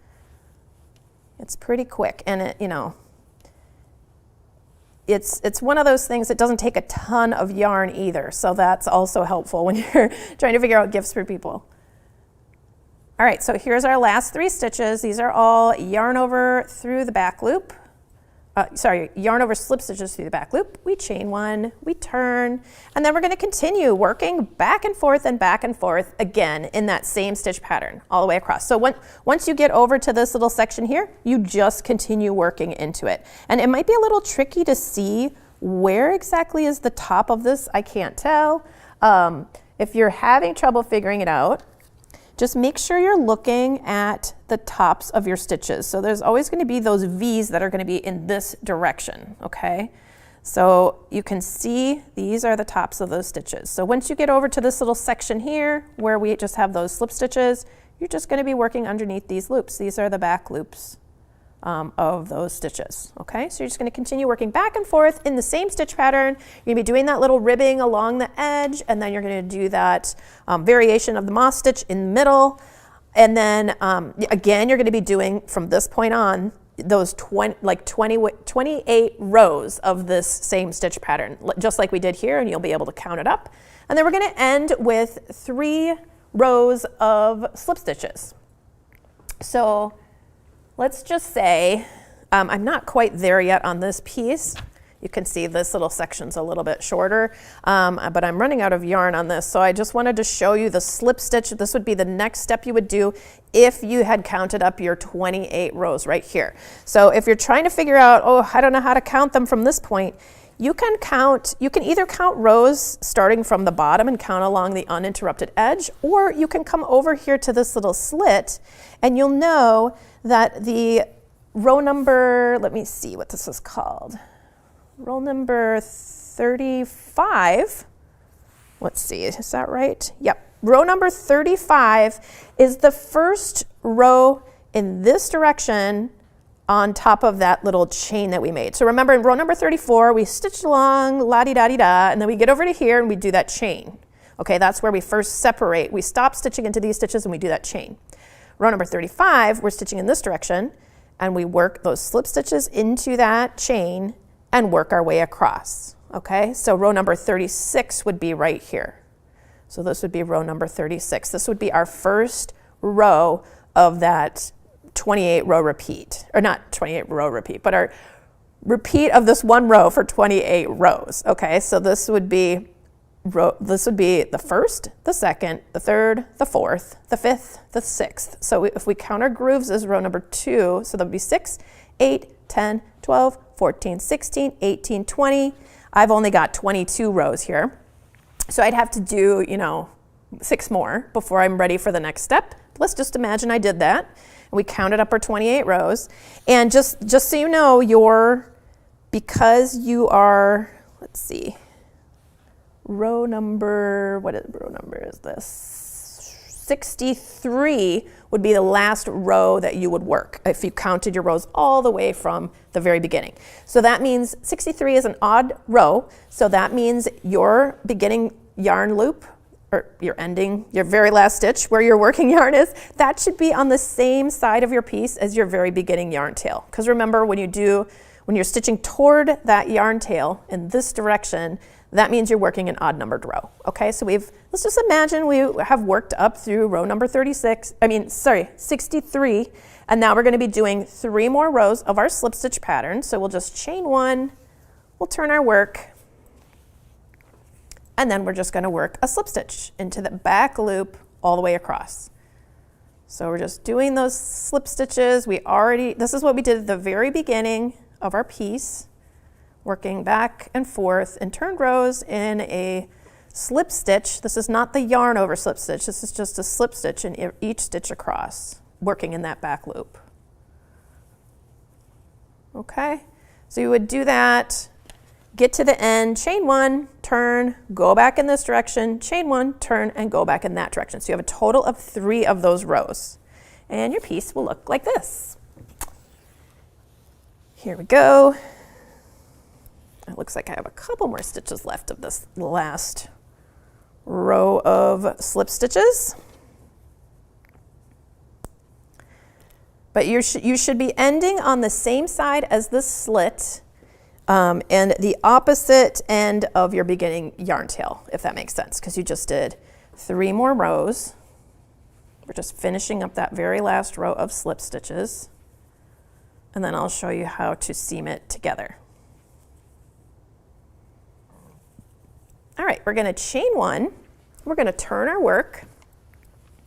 it's pretty quick. And it, you know, it's one of those things that doesn't take a ton of yarn either. So that's also helpful when you're trying to figure out gifts for people. All right, so here's our last 3 stitches. These are all yarn over through the back loop. Yarn over slip stitches through the back loop. We chain 1, we turn, and then we're going to continue working back and forth again in that same stitch pattern all the way across. So once you get over to this little section here, you just continue working into it. And it might be a little tricky to see where exactly is the top of this. I can't tell. If you're having trouble figuring it out, just make sure you're looking at the tops of your stitches. So there's always going to be those V's that are going to be in this direction, okay? So you can see these are the tops of those stitches. So once you get over to this little section here where we just have those slip stitches, you're just going to be working underneath these loops. These are the back loops of those stitches, okay? So you're just going to continue working back and forth in the same stitch pattern. You're going to be doing that little ribbing along the edge, and then you're going to do that variation of the moss stitch in the middle. And then again, you're going to be doing from this point on those 28 rows of this same stitch pattern, just like we did here, and you'll be able to count it up. And then we're going to end with 3 rows of slip stitches. So let's just say, I'm not quite there yet on this piece. You can see this little section's a little bit shorter, but I'm running out of yarn on this. So I just wanted to show you the slip stitch. This would be the next step you would do if you had counted up your 28 rows right here. So if you're trying to figure out, oh, I don't know how to count them from this point, you can either count rows starting from the bottom and count along the uninterrupted edge, or you can come over here to this little slit and you'll know that the row number, let me see what this is called. Row number 35 let's see, is that right? Yep. Row number 35 is the first row in this direction on top of that little chain that we made. So remember, in row number 34, we stitched along, la-di-da-di-da, and then we get over to here and we do that chain. Okay, that's where we first separate. We stop stitching into these stitches and we do that chain. Row number 35, we're stitching in this direction, and we work those slip stitches into that chain and work our way across. Okay, so row number 36 would be right here. So this would be row number 36. This would be our first row of that 28 row repeat, or not 28 row repeat, but our repeat of this one row for 28 rows. Okay, so this would be the first, the second, the third, the fourth, the fifth, the sixth. So if we count our grooves as row number 2, so that would be 6, 8, 10, 12, 14, 16, 18, 20. I've only got 22 rows here. So I'd have to do, 6 more before I'm ready for the next step. Let's just imagine I did that. And we counted up our 28 rows. And just so you know, because you are, let's see, row number is this? 63 would be the last row that you would work if you counted your rows all the way from the very beginning. So that means 63 is an odd row. So that means your beginning yarn loop, or your ending, your very last stitch where your working yarn is, that should be on the same side of your piece as your very beginning yarn tail. Because remember, when you're stitching toward that yarn tail in this direction, that means you're working an odd numbered row. Okay, so let's just imagine we have worked up through row number 63, and now we're going to be doing 3 more rows of our slip stitch pattern. So we'll just chain 1, we'll turn our work, and then we're just going to work a slip stitch into the back loop all the way across. So we're just doing those slip stitches. This is what we did at the very beginning of our piece, working back and forth in turned rows in a slip stitch. This is not the yarn over slip stitch. This is just a slip stitch in each stitch across, working in that back loop. Okay, so you would do that, get to the end, chain 1, turn, go back in this direction, chain 1, turn, and go back in that direction. So you have a total of 3 of those rows. And your piece will look like this. Here we go. It looks like I have a couple more stitches left of this last row of slip stitches. But you should be ending on the same side as the slit and the opposite end of your beginning yarn tail, if that makes sense, because you just did 3 more rows. We're just finishing up that very last row of slip stitches, and then I'll show you how to seam it together. All right, we're going to chain 1, we're going to turn our work,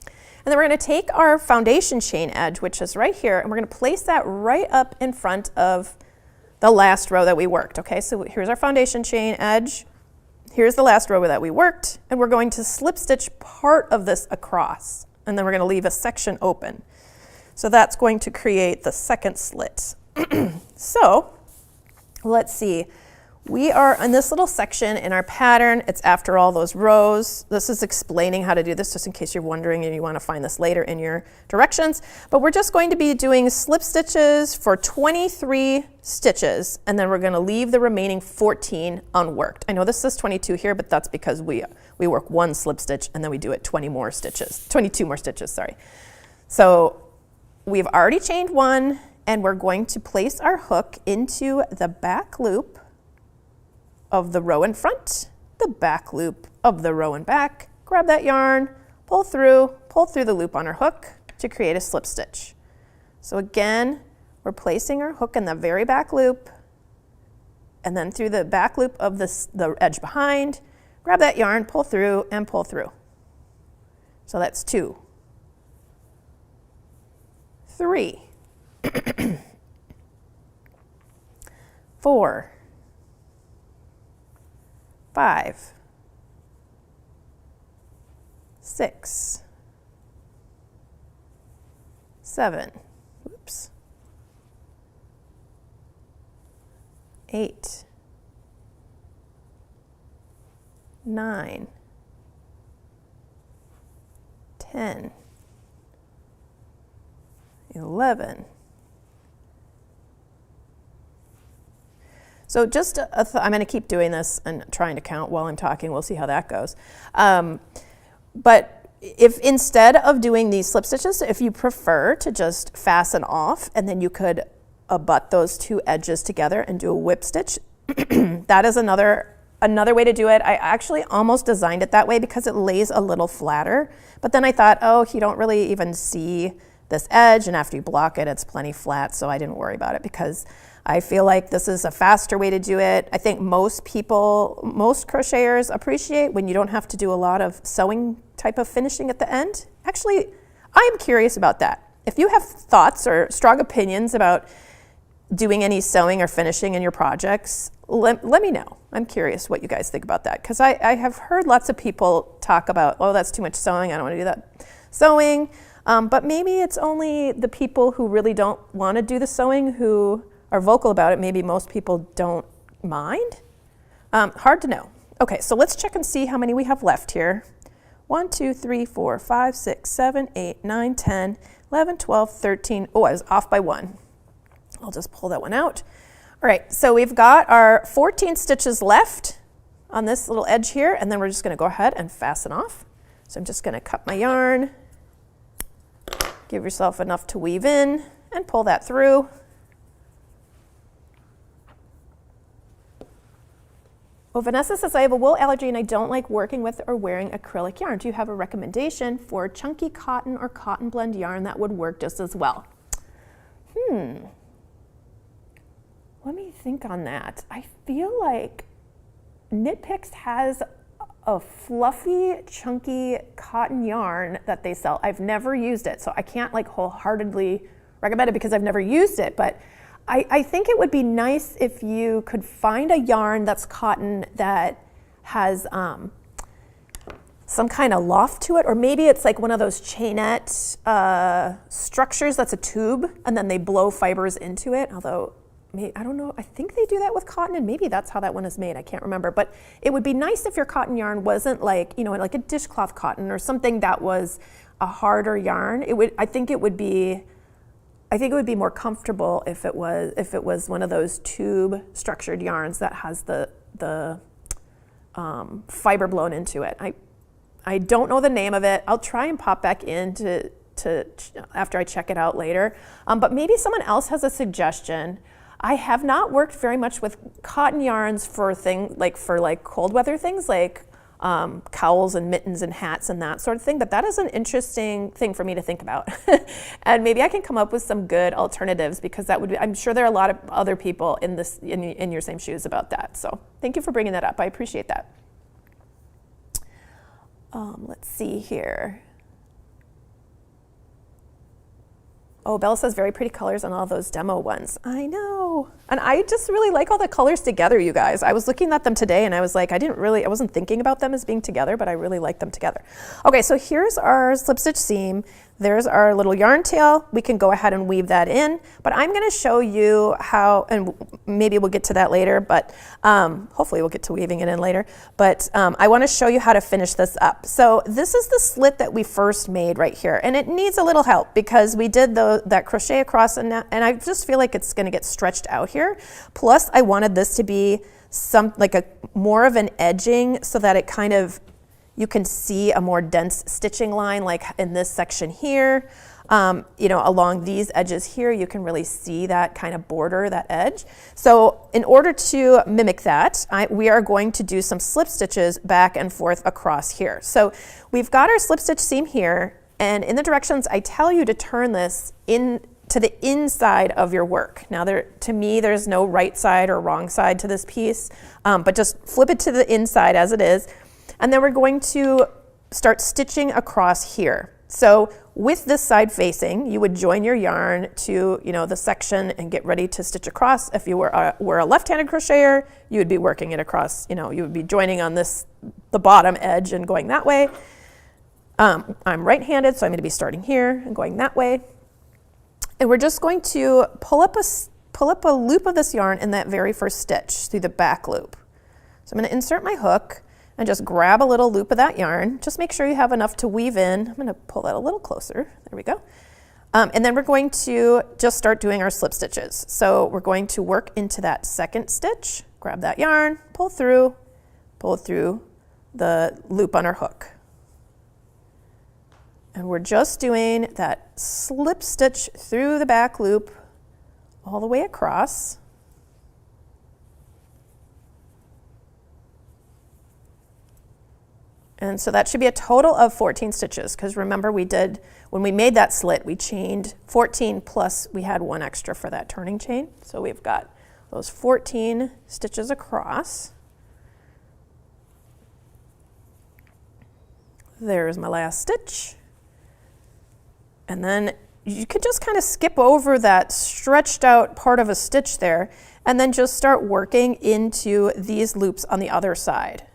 and then we're going to take our foundation chain edge, which is right here, and we're going to place that right up in front of the last row that we worked. Okay, so here's our foundation chain edge, here's the last row that we worked, and we're going to slip stitch part of this across, and then we're going to leave a section open. So that's going to create the second slit. So let's see. We are in this little section in our pattern. It's after all those rows. This is explaining how to do this, just in case you're wondering and you want to find this later in your directions. But we're just going to be doing slip stitches for 23 stitches, and then we're going to leave the remaining 14 unworked. I know this says 22 here, but that's because we work 1 slip stitch and then we do it 22 more stitches, sorry. So we've already chained 1, and we're going to place our hook into the back loop of the row in front, the back loop of the row in back, grab that yarn, pull through the loop on our hook to create a slip stitch. So again, we're placing our hook in the very back loop, and then through the back loop of the edge behind, grab that yarn, pull through, and pull through. So that's 2, 3, 4, 5, 6, 7, 8, 9, 10, 11. So just, I'm going to keep doing this and trying to count while I'm talking. We'll see how that goes. But if instead of doing these slip stitches, if you prefer to just fasten off and then you could abut those two edges together and do a whip stitch, that is another way to do it. I actually almost designed it that way because it lays a little flatter. But then I thought, oh, you don't really even see this edge, and after you block it, it's plenty flat, so I didn't worry about it because I feel like this is a faster way to do it. I think most crocheters appreciate when you don't have to do a lot of sewing type of finishing at the end. Actually, I am curious about that. If you have thoughts or strong opinions about doing any sewing or finishing in your projects, let me know. I'm curious what you guys think about that, because I have heard lots of people talk about, oh, that's too much sewing, I don't want to do that sewing. But maybe it's only the people who really don't want to do the sewing who are vocal about it. Maybe most people don't mind. Hard to know. Okay, so let's check and see how many we have left here. 1, 2, 3, 4, 5, 6, 7, 8, 9, 10, 11, 12, 13. Oh, I was off by 1. I'll just pull that one out. All right, so we've got our 14 stitches left on this little edge here, and then we're just going to go ahead and fasten off. So I'm just going to cut my yarn, give yourself enough to weave in, and pull that through. Well, Vanessa says, I have a wool allergy and I don't like working with or wearing acrylic yarn. Do you have a recommendation for chunky cotton or cotton blend yarn that would work just as well? Let me think on that. I feel like Knit Picks has a fluffy, chunky cotton yarn that they sell. I've never used it, so I can't like wholeheartedly recommend it because I've never used it, but I think it would be nice if you could find a yarn that's cotton that has some kind of loft to it, or maybe it's like one of those chainette structures that's a tube and then they blow fibers into it, although I don't know, I think they do that with cotton, and maybe that's how that one is made, I can't remember. But it would be nice if your cotton yarn wasn't like, you know, like a dishcloth cotton or something that was a harder yarn. I think it would be more comfortable if it was one of those tube structured yarns that has the fiber blown into it. I don't know the name of it. I'll try and pop back in to after I check it out later. But maybe someone else has a suggestion. I have not worked very much with cotton yarns for cold weather things like cowls and mittens and hats and that sort of thing, but that is an interesting thing for me to think about. And maybe I can come up with some good alternatives, because that would be, I'm sure there are a lot of other people in your same shoes about that. So thank you for bringing that up. I appreciate that. Let's see here. Oh, Bella says very pretty colors on all those demo ones. I know. And I just really like all the colors together, you guys. I was looking at them today and I was like, I wasn't thinking about them as being together, but I really like them together. Okay, so here's our slip stitch seam. There's our little yarn tail. We can go ahead and weave that in, but I'm gonna show you how, and maybe we'll get to that later, but hopefully we'll get to weaving it in later. But I wanna show you how to finish this up. So this is the slit that we first made right here, and it needs a little help because we did that crochet across, and I just feel like it's gonna get stretched out here. Plus I wanted this to be more of an edging so that it kind of, you can see a more dense stitching line, like in this section here. Along these edges here, you can really see that kind of border, that edge. So in order to mimic that, we are going to do some slip stitches back and forth across here. So we've got our slip stitch seam here, and in the directions I tell you to turn this in to the inside of your work. Now to me, there's no right side or wrong side to this piece, but just flip it to the inside as it is. And then we're going to start stitching across here. So with this side facing, you would join your yarn to the section and get ready to stitch across. If you were a left-handed crocheter, you would be working it across, you would be joining on the bottom edge and going that way. I'm right-handed, so I'm going to be starting here and going that way. And we're just going to pull up a loop of this yarn in that very first stitch through the back loop. So I'm going to insert my hook. and just grab a little loop of that yarn. Just make sure you have enough to weave in. I'm going to pull that a little closer. There we go. And then we're going to just start doing our slip stitches. So we're going to work into that second stitch, grab that yarn, pull through the loop on our hook. And we're just doing that slip stitch through the back loop all the way across. And so that should be a total of 14 stitches, because remember we did, when we made that slit, we chained 14 plus we had one extra for that turning chain. So we've got those 14 stitches across. There's my last stitch. And then you could just kind of skip over that stretched out part of a stitch there and then just start working into these loops on the other side.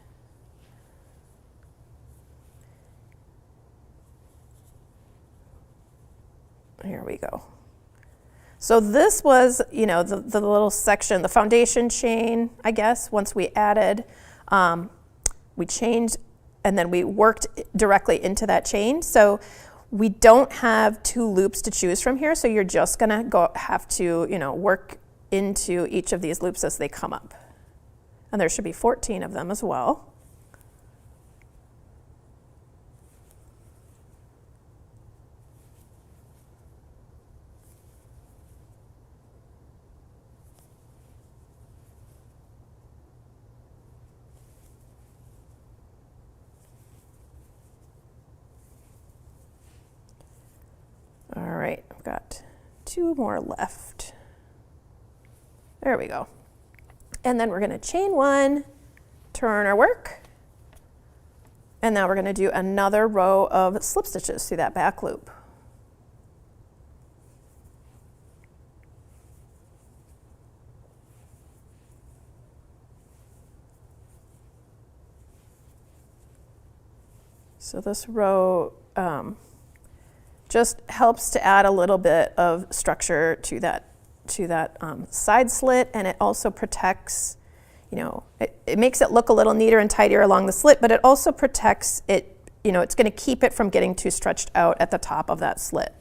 Here we go. So this was, you know, the little section, the foundation chain, I guess, once we added, we chained and then we worked directly into that chain. So we don't have two loops to choose from here, so you're just gonna have to, you know, work into each of these loops as they come up. And there should be 14 of them as well. All right, I've got 2 more left. There we go. And then we're going to chain 1, turn our work, and now we're going to do another row of slip stitches through that back loop. So this row just helps to add a little bit of structure to that side slit, and it also protects, you know, it makes it look a little neater and tidier along the slit, but it also protects it, you know, it's going to keep it from getting too stretched out at the top of that slit.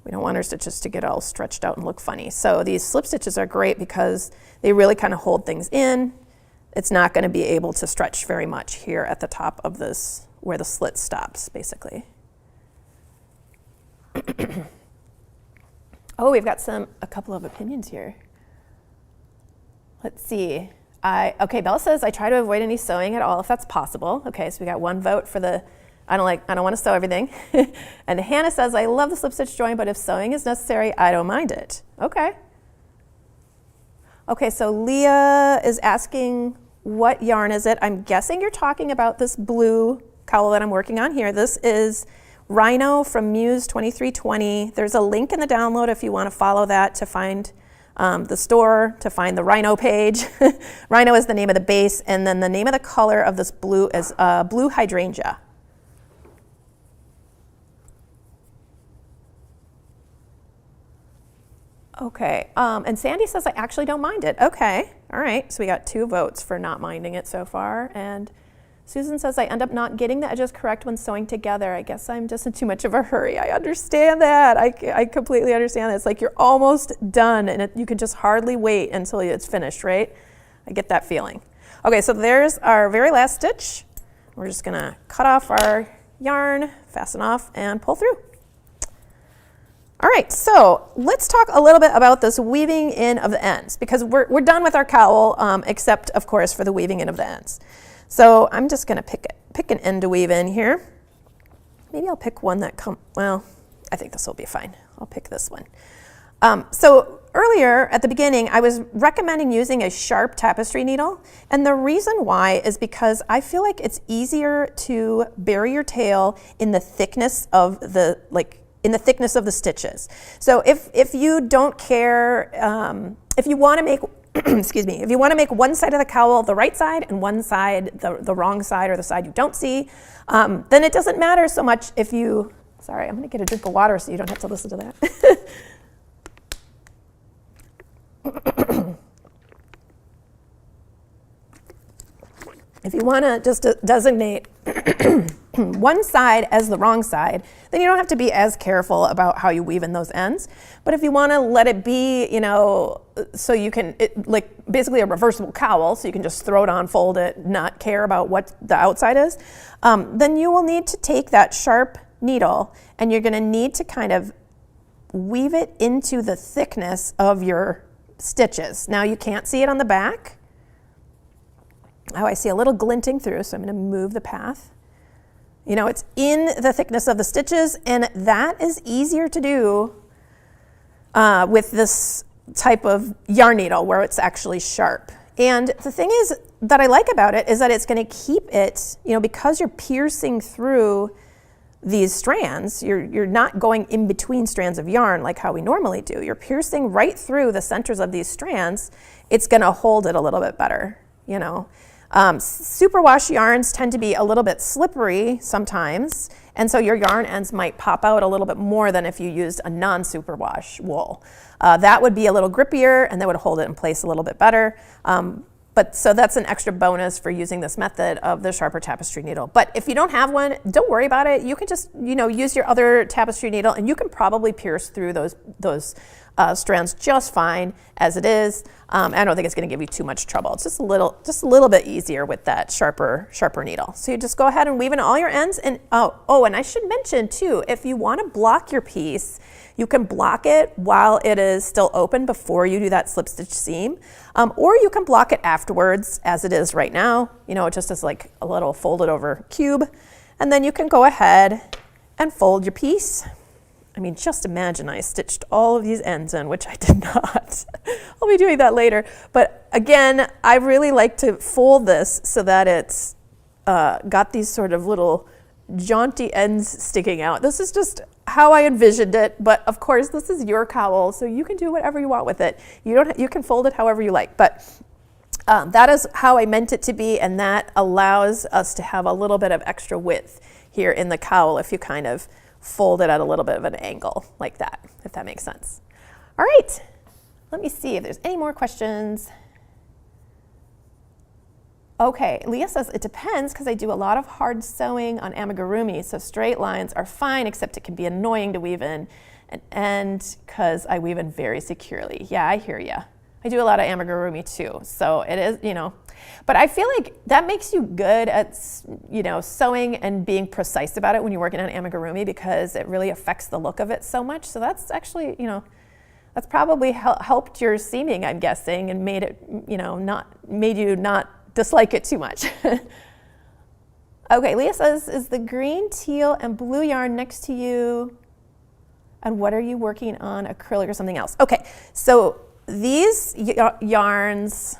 We don't want our stitches to get all stretched out and look funny. So these slip stitches are great because they really kind of hold things in. It's not going to be able to stretch very much here at the top of this, where the slit stops, basically. Oh, we've got a couple of opinions here. Let's see. Okay, Bella says, I try to avoid any sewing at all if that's possible. Okay, so we got 1 vote for the, I don't want to sew everything. And Hannah says, I love the slip stitch join, but if sewing is necessary, I don't mind it. Okay. Okay, so Leah is asking, what yarn is it? I'm guessing you're talking about this blue cowl that I'm working on here. This is Rhino from Muse 2320. There's a link in the download if you want to follow that to find the store, to find the Rhino page. Rhino is the name of the base, and then the name of the color of this blue is blue hydrangea. Okay, and Sandy says I actually don't mind it. Okay, all right, so we got 2 votes for not minding it so far, and Susan says, I end up not getting the edges correct when sewing together. I guess I'm just in too much of a hurry. I understand that. I completely understand that. It's like you're almost done and you can just hardly wait until it's finished, right? I get that feeling. Okay, so there's our very last stitch. We're just gonna cut off our yarn, fasten off, and pull through. All right, so let's talk a little bit about this weaving in of the ends, because we're done with our cowl, except, of course, for the weaving in of the ends. So I'm just going to pick an end to weave in here. Maybe I'll pick one that well, I think this will be fine. I'll pick this one. So earlier at the beginning, I was recommending using a sharp tapestry needle. And the reason why is because I feel like it's easier to bury your tail in the thickness of the, stitches. So if you don't care, if you want to make excuse me, if you want to make one side of the cowl the right side and one side the wrong side, or the side you don't see, then it doesn't matter so much if you, sorry, I'm going to get a drink of water so you don't have to listen to that. If you want to just designate one side as the wrong side, then you don't have to be as careful about how you weave in those ends. But if you want to let it be, so you can, like basically a reversible cowl, so you can just throw it on, fold it, not care about what the outside is, then you will need to take that sharp needle and you're going to need to kind of weave it into the thickness of your stitches. Now you can't see it on the back. Oh, I see a little glinting through, so I'm going to move the path. It's in the thickness of the stitches, and that is easier to do with this type of yarn needle where it's actually sharp. And the thing is that I like about it is that it's going to keep it, because you're piercing through these strands, you're not going in between strands of yarn like how we normally do. You're piercing right through the centers of these strands. It's going to hold it a little bit better, Superwash yarns tend to be a little bit slippery sometimes, and so your yarn ends might pop out a little bit more than if you used a non-superwash wool. That would be a little grippier, and that would hold it in place a little bit better. So that's an extra bonus for using this method of the sharper tapestry needle. But if you don't have one, don't worry about it. You can just, use your other tapestry needle, and you can probably pierce through those strands just fine as it is. I don't think it's going to give you too much trouble. It's just a little bit easier with that sharper needle. So you just go ahead and weave in all your ends. And and I should mention too, if you want to block your piece, you can block it while it is still open before you do that slip stitch seam, or you can block it afterwards as it is right now. Just as like a little folded over cube, and then you can go ahead and fold your piece. I mean, just imagine I stitched all of these ends in, which I did not. I'll be doing that later. But again, I really like to fold this so that it's got these sort of little jaunty ends sticking out. This is just how I envisioned it, but of course this is your cowl, so you can do whatever you want with it. You can fold it however you like, but that is how I meant it to be, and that allows us to have a little bit of extra width here in the cowl if you kind of fold it at a little bit of an angle like that, if that makes sense. All right, let me see if there's any more questions. Okay, Leah says, it depends because I do a lot of hard sewing on amigurumi, so straight lines are fine, except it can be annoying to weave in an end because I weave in very securely. Yeah, I hear ya. I do a lot of amigurumi too, so it is, but I feel like that makes you good at, sewing and being precise about it when you're working on amigurumi because it really affects the look of it so much. So that's actually, that's probably helped your seaming, I'm guessing, and made it, made you not dislike it too much. Okay, Leah says, is the green, teal, and blue yarn next to you? And what are you working on, acrylic or something else? Okay, so these yarns,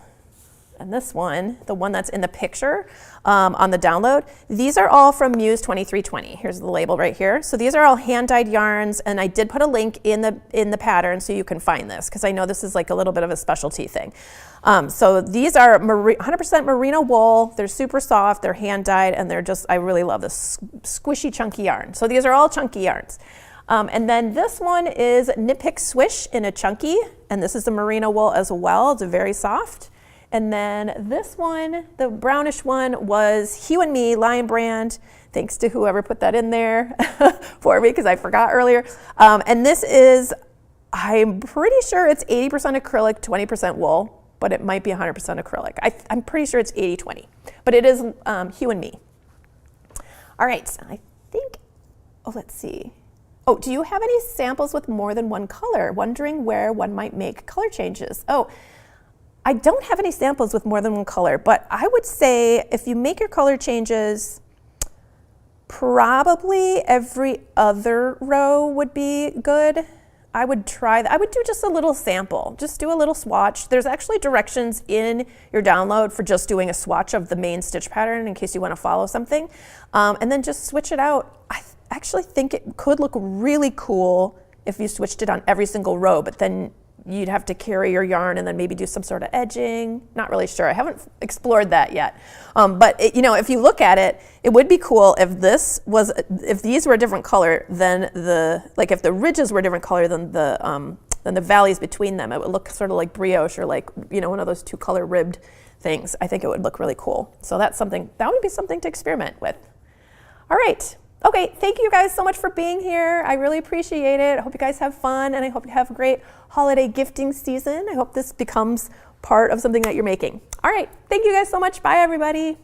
and this one, the one that's in the picture on the download, these are all from Muse 2320. Here's the label right here. So these are all hand-dyed yarns, and I did put a link in the pattern so you can find this, because I know this is like a little bit of a specialty thing. So these are 100% merino wool. They're super soft, they're hand-dyed, and they're just, I really love this squishy, chunky yarn. So these are all chunky yarns. And then this one is Knit Pick Swish in a chunky, and this is the merino wool as well. It's very soft. And then this one, the brownish one, was Hue and Me Lion Brand. Thanks to whoever put that in there for me because I forgot earlier. And this is, I'm pretty sure it's 80% acrylic, 20% wool, but it might be 100% acrylic. I'm pretty sure it's 80-20, but it is Hue and Me. All right, I think, let's see. Oh, do you have any samples with more than one color? Wondering where one might make color changes. Oh, I don't have any samples with more than one color, but I would say if you make your color changes, probably every other row would be good. I would try that. I would do just a little sample. Just do a little swatch. There's actually directions in your download for just doing a swatch of the main stitch pattern in case you want to follow something. And then just switch it out. I actually think it could look really cool if you switched it on every single row, but then you'd have to carry your yarn and then maybe do some sort of edging. Not really sure. I haven't explored that yet. But if you look at it, it would be cool if if these were a different color than if the ridges were a different color than the valleys between them. It would look sort of like brioche or like one of those two color ribbed things, I think it would look really cool. So that would be something to experiment with. All right. Okay, thank you guys so much for being here. I really appreciate it. I hope you guys have fun, and I hope you have a great holiday gifting season. I hope this becomes part of something that you're making. All right, thank you guys so much. Bye, everybody.